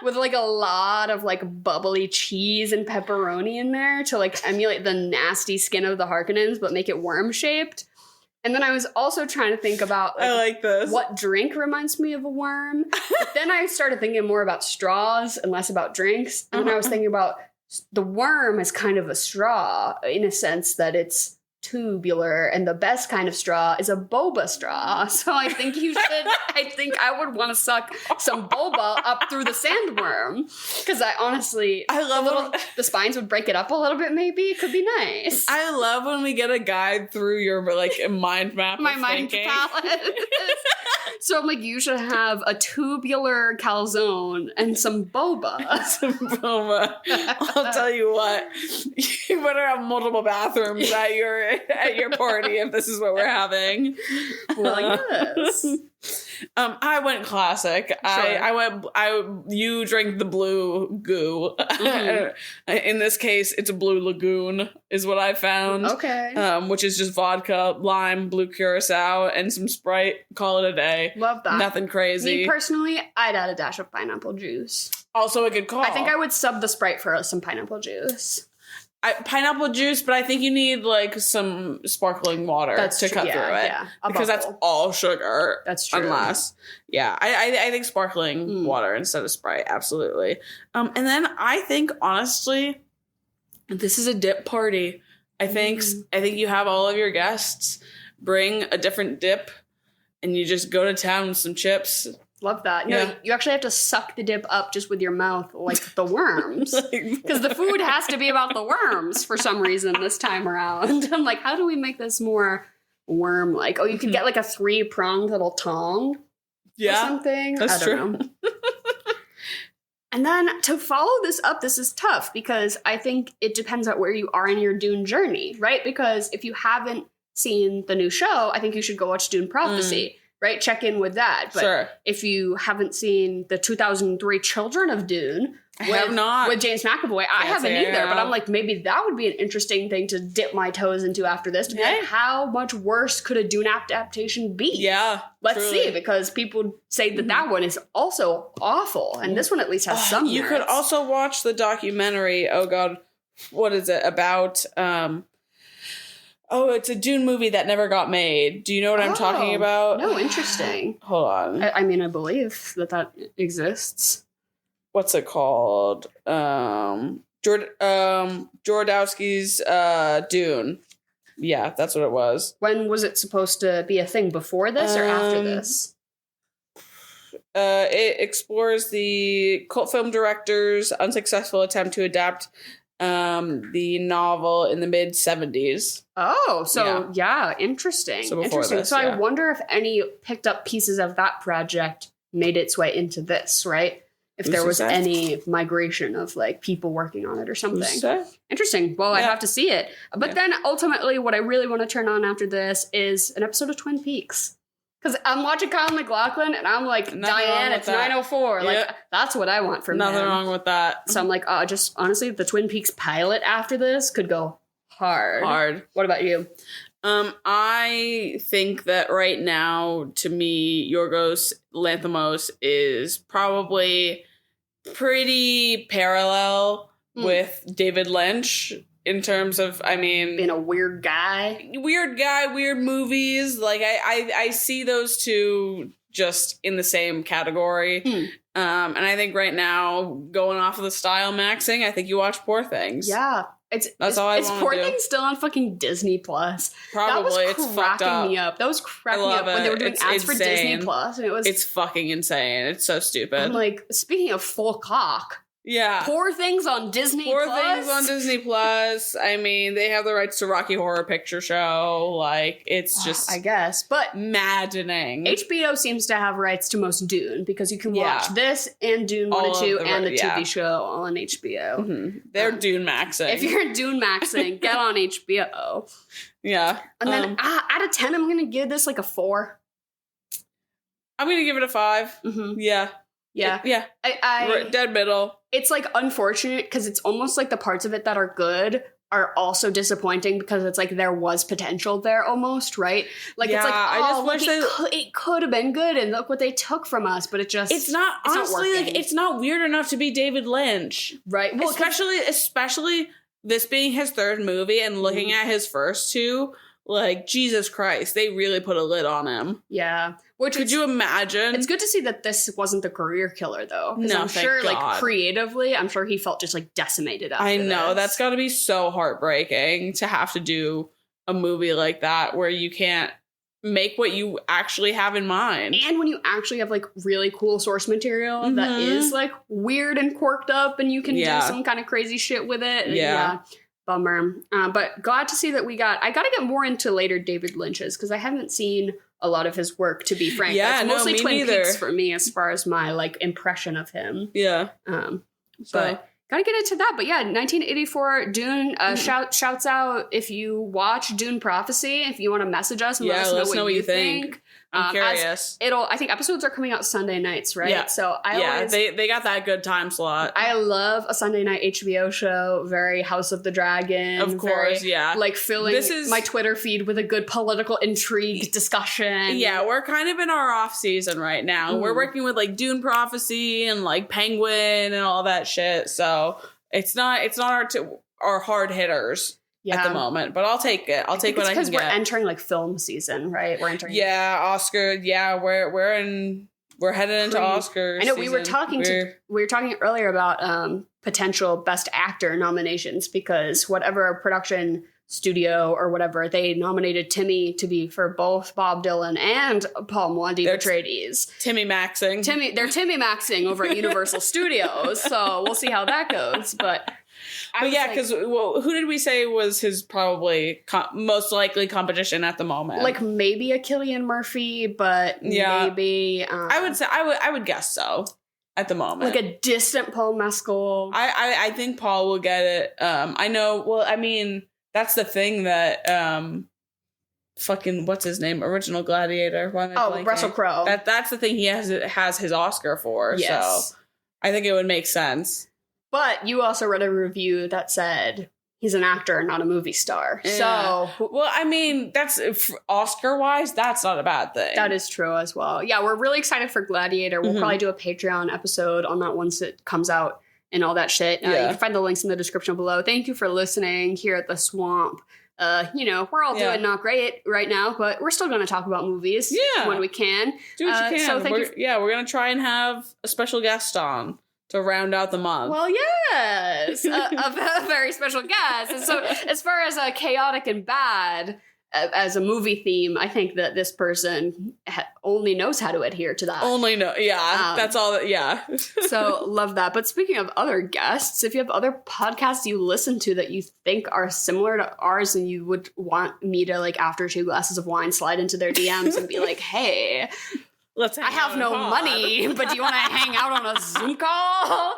with like a lot of like bubbly cheese and pepperoni in there to like emulate the nasty skin of the Harkonnens, but make it worm shaped. And then I was also trying to think about I like this. What drink reminds me of a worm. But then I started thinking more about straws and less about drinks. And then I was thinking about the worm is kind of a straw in a sense that it's tubular, and the best kind of straw is a boba straw. So I think I would want to suck some boba up through the sandworm, because I love the spines would break it up a little bit. Maybe it could be nice. I love when we get a guide through your like mind map. My mind palette. So I'm like, you should have a tubular calzone and some boba. I'll tell you what, you better have multiple bathrooms at your party if this is what we're having. Well, yes. I went classic. Sure. You drank the blue goo. Mm-hmm. In this case, it's a blue lagoon is what I found. Okay. Which is just vodka, lime, blue curacao, and some Sprite. Call it a day. Love that. Nothing crazy. Me personally, I'd add a dash of pineapple juice. Also a good call. I think I would sub the Sprite for some pineapple juice. Pineapple juice, but I think you need like some sparkling water to cut through it. Yeah, because that's all sugar. That's true. Unless, I think sparkling water instead of Sprite, absolutely. And then I think honestly, this is a dip party. I think you have all of your guests bring a different dip, and you just go to town with some chips. Love that. No, you actually have to suck the dip up just with your mouth like the worms. Because the food has to be about the worms for some reason this time around. I'm like, how do we make this more worm-like? Oh, you could get like a 3-pronged little tong or something. That's true. Know. And then to follow this up, this is tough because I think it depends on where you are in your Dune journey, right? Because if you haven't seen the new show, I think you should go watch Dune Prophecy. Right? Check in with that. But if you haven't seen the 2003 Children of Dune, I have not. With James McAvoy, I haven't either. But I'm like, maybe that would be an interesting thing to dip my toes into after this. To be like, how much worse could a Dune adaptation be? Yeah. Let's see, because people say that that one is also awful. And this one at least has some You merits. could also watch the documentary, oh God, what is it, about... Oh, it's a Dune movie that never got made. Do you know what I'm talking about? No, interesting. Hold on. I mean, I believe that exists. What's it called? Jodorowsky's Dune. Yeah, that's what it was. When was it supposed to be a thing? Before this or after this? It explores the cult film director's unsuccessful attempt to adapt the novel in the mid-70s. Oh, so interesting. So interesting. I wonder if any picked up pieces of that project made its way into this, right? If there was any migration of like people working on it or something. Interesting. Well, I have to see it. But then ultimately what I really want to turn on after this is an episode of Twin Peaks. Because I'm watching Kyle MacLachlan and I'm like, Diane, it's 9:04. Like, that's what I want from him. Nothing wrong with that. So I'm like, just honestly, the Twin Peaks pilot after this could go hard. What about you? I think that right now, to me, Yorgos Lanthimos is probably pretty parallel with David Lynch. In terms of, I mean... Being a weird guy, weird movies. Like, I see those two just in the same category. And I think right now, going off of the style maxing, I think you watch Poor Things. Yeah. That's all I want to do. Is Poor Things still on fucking Disney Plus? Probably. That was cracking me up. That was cracking me up when they were doing ads for Disney Plus. And it's fucking insane. It's so stupid. I'm like, speaking of full cock... Yeah. Poor Things on Disney Plus. Poor Things on Disney Plus. I mean, they have the rights to Rocky Horror Picture Show. Like, it's just... I guess. But maddening. HBO seems to have rights to most Dune because you can watch this and Dune 1 and 2 and the TV show all on HBO. Mm-hmm. They're Dune maxing. If you're Dune maxing, get on HBO. Yeah. And then out of 10, I'm going to give this like a 4. I'm going to give it a 5. Mm-hmm. Yeah. Dead middle. It's like unfortunate because it's almost like the parts of it that are good are also disappointing because it's like there was potential there almost, right? Like it's like, I just wish it could have been good and look what they took from us, but it's not honestly like it's not weird enough to be David Lynch, right? Well, especially this being his third movie and looking at his first two. Like, Jesus Christ, they really put a lid on him. Yeah. Could you imagine? It's good to see that this wasn't the career killer, though. No, I'm sure, like, creatively, I'm sure he felt just, like, decimated after I know. That's got to be so heartbreaking to have to do a movie like that where you can't make what you actually have in mind. And when you actually have, like, really cool source material that is, like, weird and quirked up and you can do some kind of crazy shit with it. Yeah. Bummer. But glad to see that I got to get more into later David Lynch's because I haven't seen a lot of his work, to be frank. Yeah, That's mostly me Twin neither. Peaks for me as far as my like impression of him. Yeah. But gotta get into that. But yeah, 1984 Dune shouts out if you watch Dune Prophecy, if you want to message us and let us know what you think. I'm curious. I think episodes are coming out Sunday nights, right? Yeah. So they got that good time slot. I love a Sunday night HBO show, very House of the Dragon. Of course, like filling my Twitter feed with a good political intrigue discussion. Yeah, we're kind of in our off season right now. We're working with like Dune Prophecy and like Penguin and all that shit. So it's not are hard hitters at the moment. But I'll take it. I'll take what I can get. Because we're entering like film season, right? We're entering. Yeah, Oscar. Yeah, we're headed into Oscars. I know we were talking earlier about potential Best Actor nominations because whatever production studio or whatever, they nominated Timmy to be for both Bob Dylan and Paul Muad'Dib Atreides. Timmy Maxing. They're Timmy Maxing over at Universal Studios, so we'll see how that goes. But yeah, because who did we say was his probably most likely competition at the moment? Like maybe a Cillian Murphy, but maybe I would say I would guess so at the moment. Like a distant Paul Mescal. I think Paul will get it. I know. Well, I mean. That's the thing that fucking what's his name? Original Gladiator. Russell Crowe. That's the thing he has his Oscar for. Yes. So I think it would make sense. But you also read a review that said he's an actor, not a movie star. Yeah. So well, I mean, that's Oscar wise, that's not a bad thing. That is true as well. Yeah, we're really excited for Gladiator. We'll probably do a Patreon episode on that once it comes out. And all that shit. You can find the links in the description below. Thank you for listening here at the Swamp. We're all doing not great right now, but we're still going to talk about movies when we can. Do what you can. So we're going to try and have a special guest on to round out the month. Well, yes, a very special guest. And so as far as chaotic and bad as a movie theme, I think that this person only knows how to adhere to that. That's all. So love that. But speaking of other guests, if you have other podcasts you listen to that you think are similar to ours and you would want me to, like, after 2 glasses of wine, slide into their DMs and be like, hey, I have no money, but do you want to hang out on a Zoom call?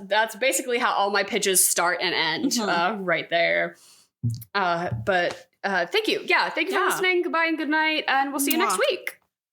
That's basically how all my pitches start and end right there. But thank you. Yeah, thank you for listening. Goodbye and good night, and we'll see you next week.